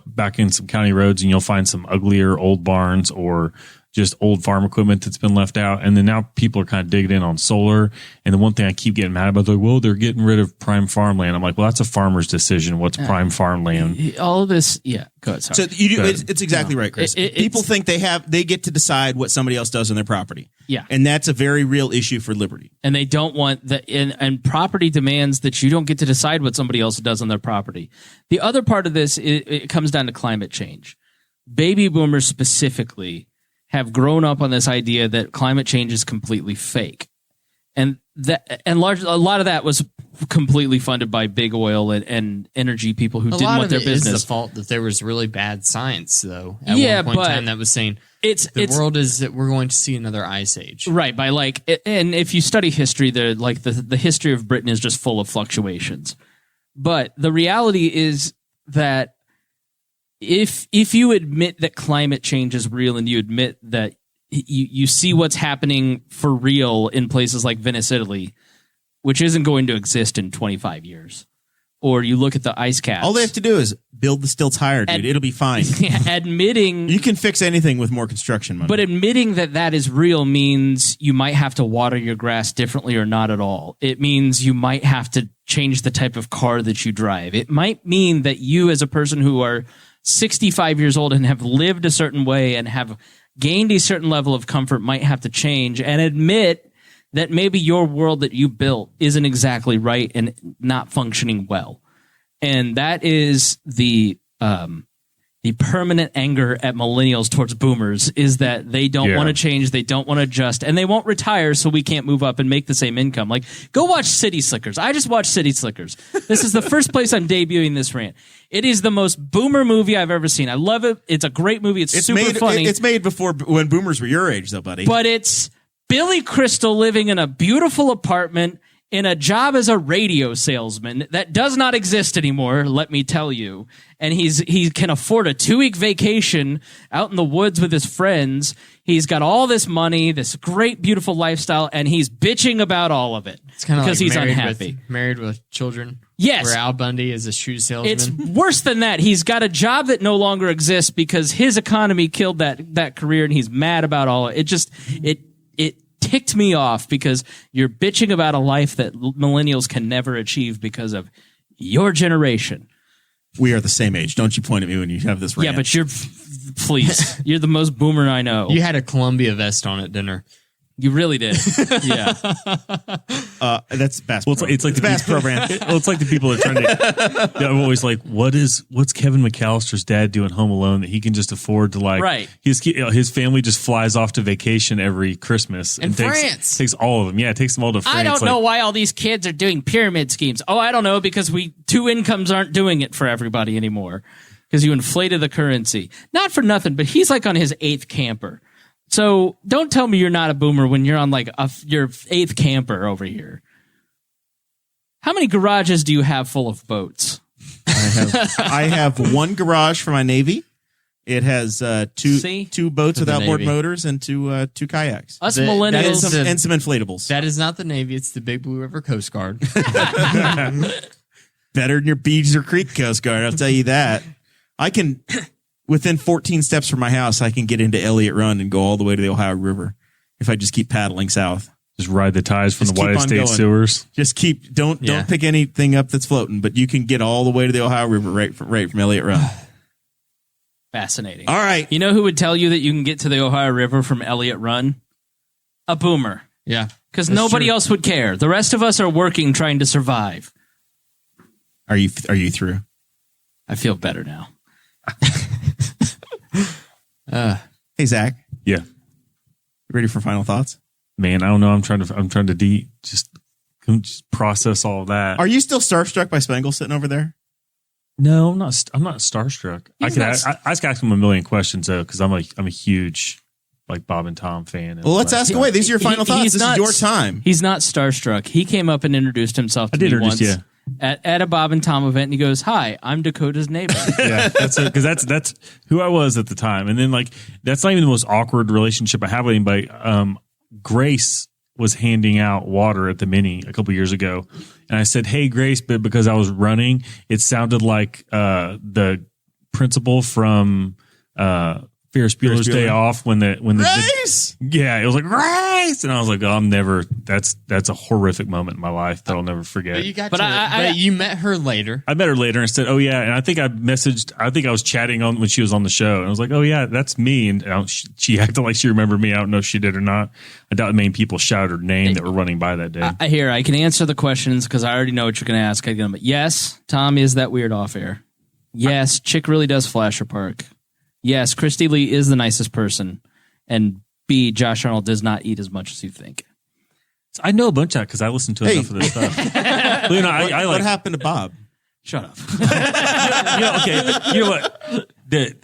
S5: back in some county roads, and you'll find some uglier old barns or just old farm equipment that's been left out. And then now people are kind of digging in on solar. And the one thing I keep getting mad about, they're like, well, they're getting rid of prime farmland. I'm like, well, that's a farmer's decision. What's prime farmland?
S4: All of this. Yeah. Go ahead. Sorry.
S2: So it's exactly right, Chris. People think they get to decide what somebody else does on their property.
S4: Yeah.
S2: And that's a very real issue for liberty.
S4: And they don't want and property demands that you don't get to decide what somebody else does on their property. The other part of this, it comes down to climate change. Baby boomers specifically have grown up on this idea that climate change is completely fake. And a lot of that was completely funded by big oil and energy people who didn't want their business.
S3: It's the fault that there was really bad science, though. At one point in time, that was saying the world is that we're going to see another ice age.
S4: Right. And if you study history, the history of Britain is just full of fluctuations. But the reality is that if you admit that climate change is real, and you admit that you see what's happening for real in places like Venice, Italy, which isn't going to exist in 25 years, or you look at the ice caps.
S2: All they have to do is build the stilts higher, dude. It'll be fine.
S4: Admitting
S2: you can fix anything with more construction money.
S4: But admitting that is real means you might have to water your grass differently or not at all. It means you might have to change the type of car that you drive. It might mean that you, as a person who are 65 years old and have lived a certain way and have gained a certain level of comfort, might have to change and admit that maybe your world that you built isn't exactly right and not functioning well. And that is the permanent anger at millennials towards boomers, is that they don't want to change, they don't want to adjust, and they won't retire so we can't move up and make the same income. Like, go watch City Slickers. I just watched City Slickers. This is the first place I'm debuting this rant. It is the most boomer movie I've ever seen. I love it. It's a great movie. It's super funny.
S2: It's made before when boomers were your age, though, buddy.
S4: But it's Billy Crystal living in a beautiful apartment in a job as a radio salesman that does not exist anymore, let me tell you. And he can afford a 2-week vacation out in the woods with his friends. He's got all this money, this great, beautiful lifestyle, and he's bitching about all of it.
S3: It's kind of
S4: because
S3: like
S4: he's unhappy.
S3: Married with children.
S4: Yes.
S3: Where Al Bundy is a shoe salesman.
S4: It's worse than that. He's got a job that no longer exists because his economy killed that career, and he's mad about all of it. ticked me off because you're bitching about a life that millennials can never achieve because of your generation.
S2: We are the same age. Don't you point at me when you have this rant.
S4: Yeah, but please, you're the most boomer I know.
S3: You had a Columbia vest on at dinner.
S4: You really did. Yeah.
S2: That's Bass.
S5: Well, it's like the
S2: Bass program.
S5: It's like the people that are trying to. I'm always like, what's Kevin McAllister's dad doing Home Alone that he can just afford to like?
S4: Right.
S5: His family just flies off to vacation every Christmas
S3: In France.
S5: Takes all of them. Yeah, it takes them all to France.
S4: I don't know why all these kids are doing pyramid schemes. Oh, I don't know, because two incomes aren't doing it for everybody anymore because you inflated the currency. Not for nothing, but he's like on his 8th camper. So don't tell me you're not a boomer when you're on like your 8th camper over here. How many garages do you have full of boats?
S2: I have one garage for my Navy. It has two boats with outboard
S3: Navy.
S2: motors and two kayaks.
S4: Us
S3: That
S4: millennials.
S3: is
S2: And some inflatables.
S3: That is not the Navy. It's the Big Blue River Coast Guard.
S2: Better than your Beezer Creek Coast Guard, I'll tell you that. I can, within 14 steps from my house, I can get into Elliott Run and go all the way to the Ohio River if I just keep paddling south.
S5: Just ride the ties from
S2: Just
S5: the
S2: keep
S5: White
S2: on
S5: State
S2: going.
S5: sewers.
S2: Just keep, don't
S3: Yeah.
S2: pick anything up that's floating, but you can get all the way to the Ohio River right from Elliott Run.
S4: Fascinating.
S2: All right.
S4: You know who would tell you that you can get to the Ohio River from Elliott Run? A boomer.
S3: Yeah.
S4: Because
S3: That's
S4: nobody
S3: true.
S4: else would care. The rest of us are working, trying to survive.
S2: Are you through?
S4: I feel better now.
S2: Hey, Zach,
S5: Yeah,
S2: you ready for final thoughts?
S5: man. I don't know. I'm trying to just process all of that.
S2: Are you still starstruck by Spangle sitting over there?
S5: No, I'm not. I'm not starstruck. I
S4: He's
S5: could
S4: not
S5: ask him a million questions though, because I'm a huge like Bob and Tom fan.
S2: Well, let's ask away. These are your final thoughts.
S4: He's
S2: This
S4: not-
S2: is your time.
S4: He's not starstruck. He came up and introduced himself to
S5: I did
S4: me
S5: introduce
S4: once
S5: you.
S4: at a Bob and Tom event, and he goes, "Hi, I'm Dakota's neighbor."
S5: Yeah, because that's who I was at the time. And then like that's not even the most awkward relationship I have with anybody. Grace was handing out water at the Mini a couple years ago, and I said, "Hey, Grace," but because I was running, it sounded like the principal from Ferris Bueller's Day
S2: Bueller.
S5: Off when the
S2: Grace!
S5: yeah, it was like Grace, and I was like, "Oh, I'm never." That's a horrific moment in my life that I'll never forget.
S3: But you got
S4: But
S3: but you met her later.
S5: I met her later and said, "Oh yeah," and I think I was chatting on when she was on the show, and I was like, "Oh yeah, that's me." And she acted like she remembered me. I don't know if she did or not. I doubt many people shouted her name that were running by that day.
S4: I can answer the questions because I already know what you're going to ask. But yes, Tom is that weird off air. Yes, Chick really does flash her park. Yes, Christy Lee is the nicest person. And B, Josh Arnold does not eat as much as you think.
S5: I know a bunch of that because I listen to enough of this stuff. Well, you know, I
S2: What
S5: like.
S2: happened to Bob?
S4: Shut up.
S5: Okay, you know what? The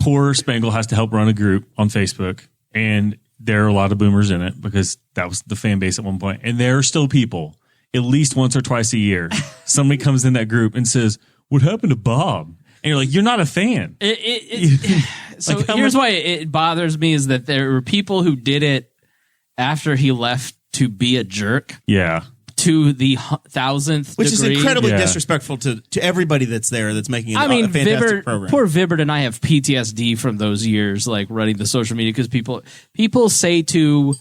S5: poor Spangle has to help run a group on Facebook, and there are a lot of boomers in it because that was the fan base at one point. And there are still people, at least once or twice a year, somebody comes in that group and says, "What happened to Bob?" And you're like, "You're not a fan."
S4: So
S5: Like, how
S4: here's
S5: much-
S4: why it bothers me is that there were people who did it after he left to be a jerk
S5: Yeah.
S4: to the 1,000th
S2: Which is
S4: degree.
S2: incredibly
S5: Yeah.
S2: disrespectful to everybody that's there that's making
S4: I
S2: a
S4: mean,
S2: fantastic program.
S4: poor Vibbert and I have PTSD from those years, like running the social media, because people say to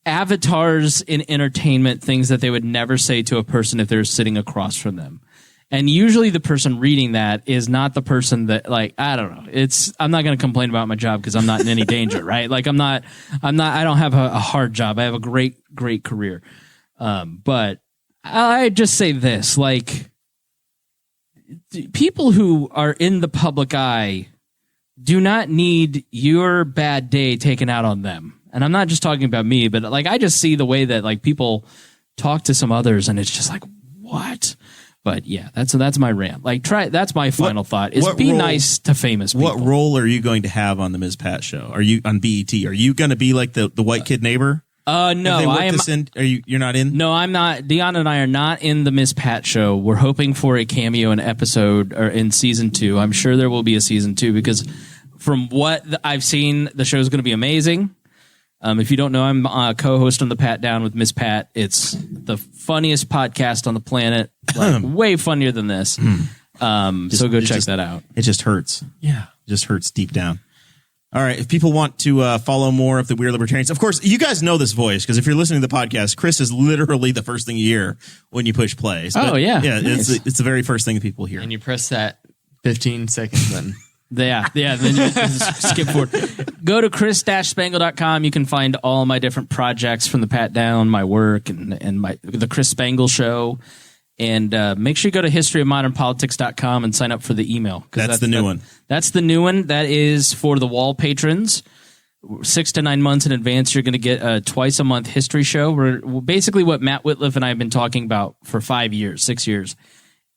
S4: avatars in entertainment things that they would never say to a person if they're sitting across from them. And usually the person reading that is not the person that, like, I don't know. I'm not going to complain about my job because I'm not in any danger, right? Like I don't have a hard job. I have a great career. But I just say this, like, people who are in the public eye do not need your bad day taken out on them. And I'm not just talking about me, but like, I just see the way that like people talk to some others and it's just like, what? But yeah, that's my rant. Like, that's my final thought is
S2: what
S4: be
S2: role-
S4: nice to famous people.
S2: What role are you going to have on the Ms. Pat show? Are you on BET? Are you going to be like the white kid neighbor?
S4: No,
S2: Have they
S4: I
S2: worked
S4: am.
S2: this in? You're not in?
S4: No, I'm not. Deanna and I are not in the Miss Pat show. We're hoping for a cameo in episode or in season 2. I'm sure there will be a season 2 because from what I've seen, the show is going to be amazing. If you don't know, I'm a co-host on the Pat Down with Miss Pat. It's the funniest podcast on the planet, like way funnier than this. So go check that out.
S2: It just hurts.
S5: Yeah.
S2: It just hurts deep down. All right. If people want to follow more of the Weird Libertarians, of course, you guys know this voice because if you're listening to the podcast, Chris is literally the first thing you hear when you push play.
S4: Oh, yeah.
S2: Yeah,
S4: Nice.
S2: it's the very first thing that people hear.
S3: And you press that 15 seconds button.
S4: Yeah. Then you just skip forward. Go to chris-spangle.com. You can find all my different projects from the Pat Down, my work, and the Chris Spangle Show. And make sure you go to historyofmodernpolitics.com and sign up for the email.
S2: That's the new one.
S4: That's the new one. That is for the wall patrons. 6 to 9 months in advance, you're going to get a twice a month history show. Where basically what Matt Whitliff and I have been talking about for 6 years,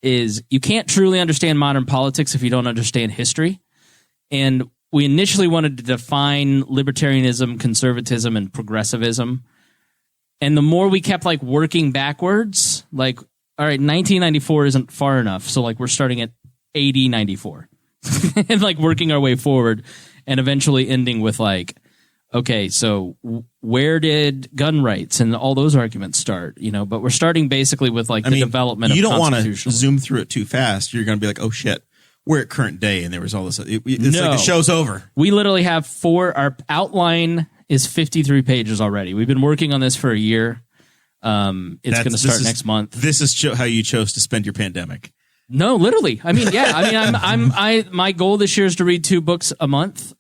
S4: is you can't truly understand modern politics if you don't understand history. And we initially wanted to define libertarianism, conservatism, and progressivism. And the more we kept like working backwards, like, all right, 1994 isn't far enough. So like we're starting at 8094 and like working our way forward and eventually ending with like, okay, so where did gun rights and all those arguments start? But we're starting basically with like development
S2: you
S4: of
S2: don't want to
S4: constitutional.
S2: zoom through it too fast. You're going to be like, oh shit, we're at current day. And there was all this. It's like the show's over.
S4: We literally have our outline is 53 pages already. We've been working on this for a year. It's going to start next month.
S2: This is how you chose to spend your pandemic.
S4: No, literally. I mean, yeah. I mean, my goal this year is to read 2 books a month.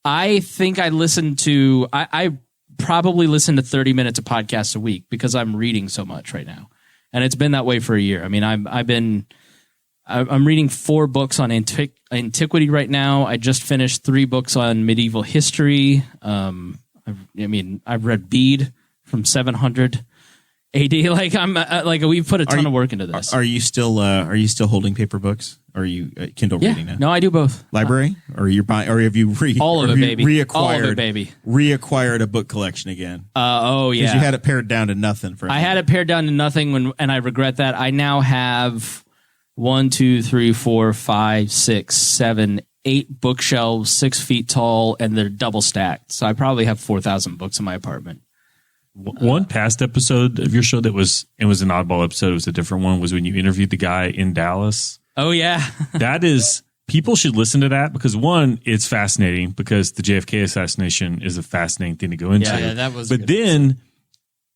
S4: I think I probably listen to 30 minutes of podcasts a week because I'm reading so much right now, and it's been that way for a year. I mean, I'm reading 4 books on antiquity right now. I just finished 3 books on medieval history. I've read Bede from 700 AD. Like we've put a ton of work into this.
S2: Are you still holding paper books? Or are you Kindle reading now?
S4: No, I do both.
S2: Library, or you're buying, or have you
S4: all of it, baby? Reacquired
S2: a book collection again?
S4: Oh yeah,
S2: because you had it pared down to nothing.
S4: I had it pared down to nothing and I regret that. I now have 1, 2, 3, 4, 5, 6, 7, 8 bookshelves, 6 feet tall, and they're double stacked. So I probably have 4,000 books in my apartment.
S5: One past episode of your show it was an oddball episode. It was a different one. Was when you interviewed the guy in Dallas.
S4: Oh yeah,
S5: that is. People should listen to that because one, it's fascinating because the JFK assassination is a fascinating thing to go into.
S3: Yeah, that was.
S5: But then,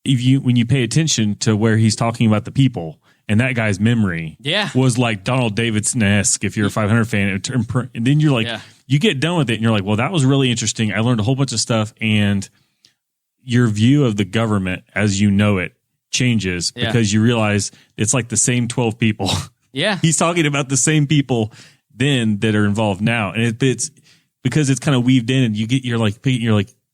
S5: when you pay attention to where he's talking about the people. And that guy's memory was like Donald Davidson-esque if you're a 500 fan. And then you're like, you get done with it and you're like, well, that was really interesting. I learned a whole bunch of stuff. And your view of the government as you know it changes because you realize it's like the same 12 people.
S4: Yeah.
S5: He's talking about the same people then that are involved now. And it's because it's kind of weaved in and you're like,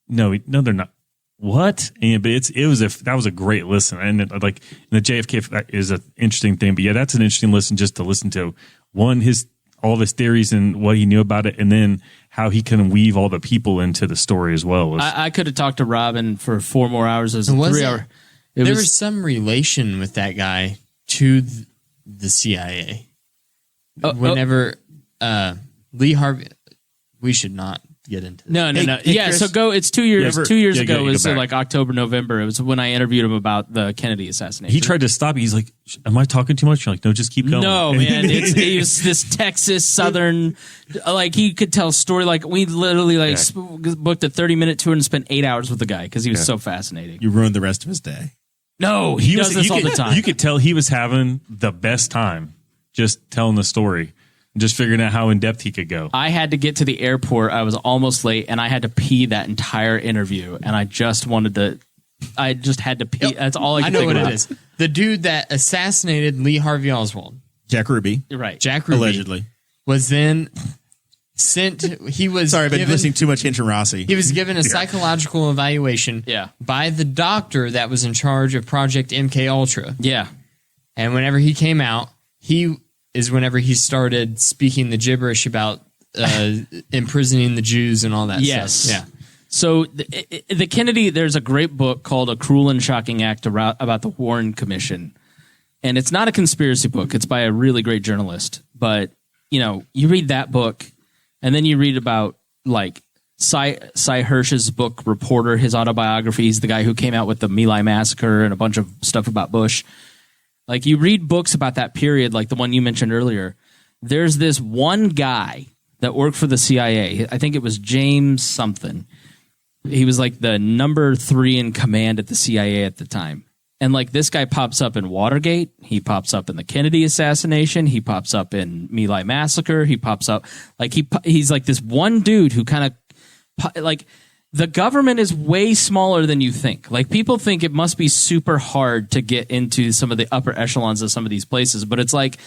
S5: no, they're not. What? But that was a great listen, and the JFK is an interesting thing. But yeah, that's an interesting listen just to listen to all of his theories and what he knew about it, and then how he can weave all the people into the story as well.
S4: I could have talked to Robin for 4 more hours as a 3 hour.
S3: There was some relation with that guy to the CIA. Whenever Lee Harvey, we should not get into this.
S4: No.
S2: Hey,
S4: yeah,
S2: Chris,
S4: so go. It's 2 years. 2 years ago. It was
S5: back.
S4: like October, November. It was when I interviewed him about the Kennedy assassination.
S5: He tried to stop you. He's like, "Am I talking too much?" You're like, "No, just keep going."
S4: No, man. He was this Texas Southern. Like he could tell a story. Like we literally booked a 30-minute tour and spent 8 hours with the guy because he was so fascinating.
S2: You ruined the rest of his day.
S4: No, he does this all the time.
S5: You could tell he was having the best time just telling the story. Just figuring out how in depth he could go.
S4: I had to get to the airport. I was almost late, and I had to pee that entire interview. And I just had to pee. That's all I could think about.
S3: It is. The dude that assassinated Lee Harvey Oswald,
S2: Jack Ruby,
S4: You're right?
S3: Jack Ruby,
S2: allegedly,
S3: was then sent. He was
S2: sorry, I've been listening too much into Rossi.
S3: He was given a psychological evaluation, by the doctor that was in charge of Project MK Ultra.
S4: Yeah,
S3: and whenever he came out, whenever he started speaking the gibberish about imprisoning the Jews and all that stuff. Yeah.
S4: So the Kennedy, there's a great book called A Cruel and Shocking Act about the Warren Commission. And it's not a conspiracy book. It's by a really great journalist. But, you read that book and then you read about like Cy Hirsch's book, Reporter, his autobiography. He's the guy who came out with the My Lai Massacre and a bunch of stuff about Bush. Like you read books about that period, like the one you mentioned earlier. There's this one guy that worked for the CIA. I think it was James something. He was like the number 3 in command at the CIA at the time. And like this guy pops up in Watergate. He pops up in the Kennedy assassination. He pops up in My Lai massacre. He pops up like he's like this one dude who kind of like the government is way smaller than you think. Like people think it must be super hard to get into some of the upper echelons of some of these places, but it's like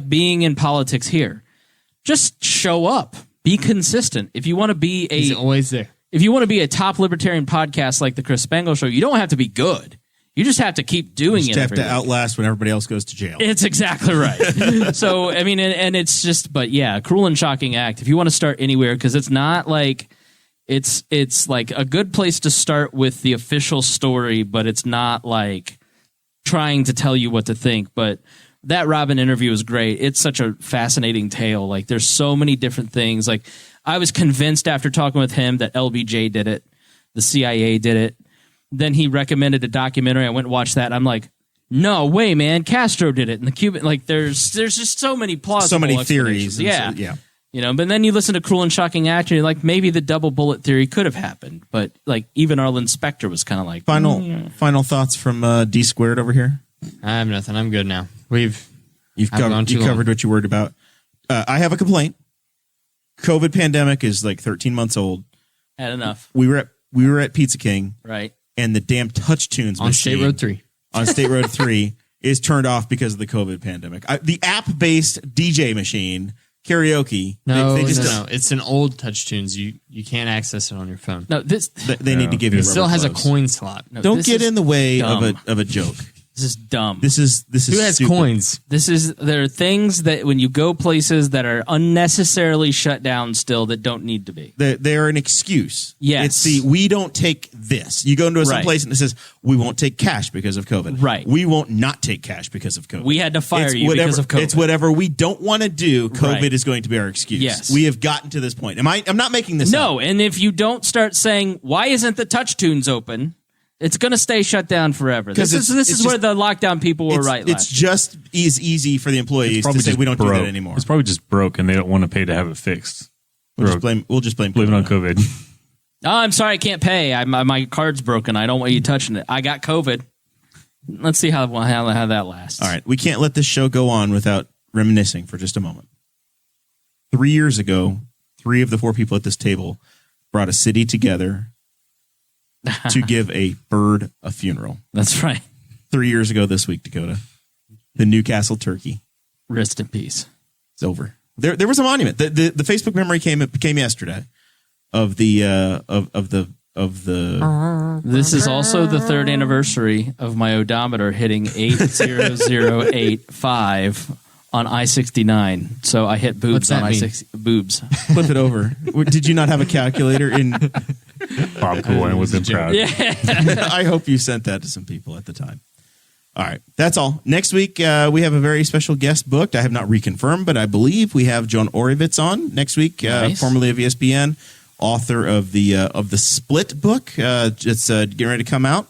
S4: being in politics here. Just show up. Be consistent. If you want to be
S3: He's always there.
S4: If you want to be a top libertarian podcast like the Chris Spangle Show, you don't have to be good. You just have to keep doing it.
S2: You have
S4: every
S2: to
S4: week.
S2: Outlast when everybody else goes to jail.
S4: It's exactly right. So, I mean, and it's just, but yeah, cruel and shocking act. If you want to start anywhere, because it's not like, it's like a good place to start with the official story, but it's not like trying to tell you what to think. But that Robin interview was great. It's such a fascinating tale. Like there's so many different things. Like I was convinced after talking with him that LBJ did it. The CIA did it. Then he recommended a documentary. I went and watched that. I'm like, no way, man. Castro did it. And the Cuban, like, there's just so many plausible
S2: So many
S4: explanations.
S2: theories.
S4: Yeah.
S2: Yeah.
S4: You know, but then you listen to Cruel and Shocking Act, and you're like, maybe the double bullet theory could have happened. But, like, even Arlen Specter was kind of like,
S2: Final thoughts from D Squared over here?
S3: I have nothing. I'm good now.
S2: You've
S3: I've gone
S2: covered,
S3: too
S2: you
S3: long.
S2: covered what you worried about. I have a complaint. COVID pandemic is like 13 months old.
S4: had enough.
S2: We were at Pizza King,
S4: Right.
S2: and the damn Touch Tunes
S3: On State Road 3.
S2: on State Road 3 is turned off because of the COVID pandemic. The app-based DJ machine karaoke.
S3: No,
S2: they just
S3: no. It's an old Touch Tunes. You can't access it on your phone.
S4: No, this
S2: They need to give you.
S3: It still
S2: rubber
S3: has a
S2: gloves.
S3: coin slot.
S4: no,
S2: Don't
S4: this
S2: get
S4: is
S2: in the way
S4: dumb.
S2: of a joke.
S4: This is dumb.
S2: This is
S3: Who has
S2: stupid.
S3: coins?
S4: There are things that when you go places that are unnecessarily shut down still that don't need to be.
S2: They're an excuse.
S4: Yes.
S2: It's we don't take this. You go into some
S4: Right.
S2: place and it says we won't take cash because of COVID.
S4: Right.
S2: We won't not take cash because of COVID.
S4: We had to fire
S2: It's
S4: you because of COVID.
S2: It's whatever we don't want to do. COVID
S4: Right.
S2: is going to be our excuse.
S4: Yes.
S2: We have gotten to this point. I'm not making this up.
S4: No, and if you don't start saying, why isn't the Touch Tunes open? It's going to stay shut down forever. This is
S2: it's
S4: where
S2: just-
S4: the lockdown people were
S2: It's,
S4: right
S2: it's
S4: last year.
S2: just as easy for the employees to say
S5: just
S2: we don't do
S5: broke.
S2: that anymore.
S5: It's probably just broke, and they don't want to pay to have it fixed.
S2: We'll
S5: Broke.
S2: just blame
S5: Blame it on
S2: COVID.
S5: COVID.
S4: Oh, I'm sorry, I can't pay. My card's broken. I don't want you touching it. I got COVID. Let's see how that lasts.
S2: All right, we can't let this show go on without reminiscing for just a moment. 3 years ago, 3 of the 4 people at this table brought a city together to give a bird a funeral.
S4: That's right.
S2: 3 years ago this week, Dakota, the Newcastle turkey.
S4: Rest in peace.
S2: It's over. There was a monument. The Facebook memory came yesterday of the
S4: This is also the 3rd anniversary of my odometer hitting 80085 on I-69. So I hit boobs
S3: What's that
S4: on
S3: mean?
S4: I-60. Boobs.
S2: flip it over. Did you not have a calculator in?
S5: Bob Cohen was in proud.
S2: I hope you sent that to some people at the time. All right, that's all. Next week, we have a very special guest booked. I have not reconfirmed, but I believe we have John Orovitz on next week,
S4: Nice.
S2: formerly of ESPN, author of the Split book. It's getting ready to come out,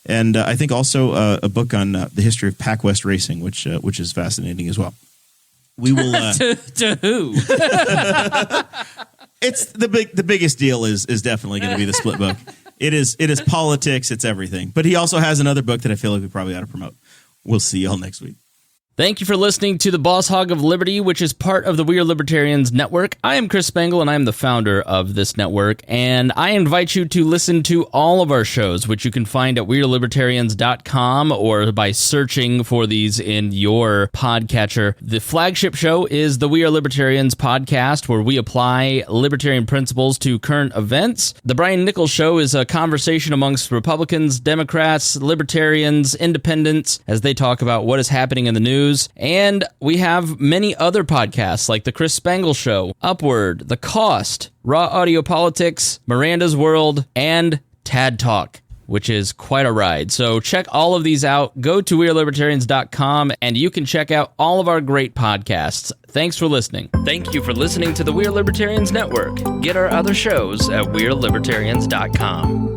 S2: and I think also a book on the history of Pac West racing, which is fascinating as well. We will.
S4: To who?
S2: It's the biggest deal is definitely going to be the Split book. It is politics. It's everything. But he also has another book that I feel like we probably ought to promote. We'll see y'all next week.
S4: Thank you for listening to the Boss Hog of Liberty, which is part of the We Are Libertarians Network. I am Chris Spangle, and I am the founder of this network, and I invite you to listen to all of our shows, which you can find at wearelibertarians.com or by searching for these in your podcatcher. The flagship show is the We Are Libertarians podcast, where we apply libertarian principles to current events. The Brian Nichols Show is a conversation amongst Republicans, Democrats, Libertarians, Independents, as they talk about what is happening in the news. And we have many other podcasts like The Chris Spangle Show, Upward, The Cost, Raw Audio Politics, Miranda's World, and Tad Talk, which is quite a ride. So check all of these out. Go to wearelibertarians.com and you can check out all of our great podcasts. Thanks for listening. Thank you for listening to the We Are Libertarians Network. Get our other shows at wearelibertarians.com.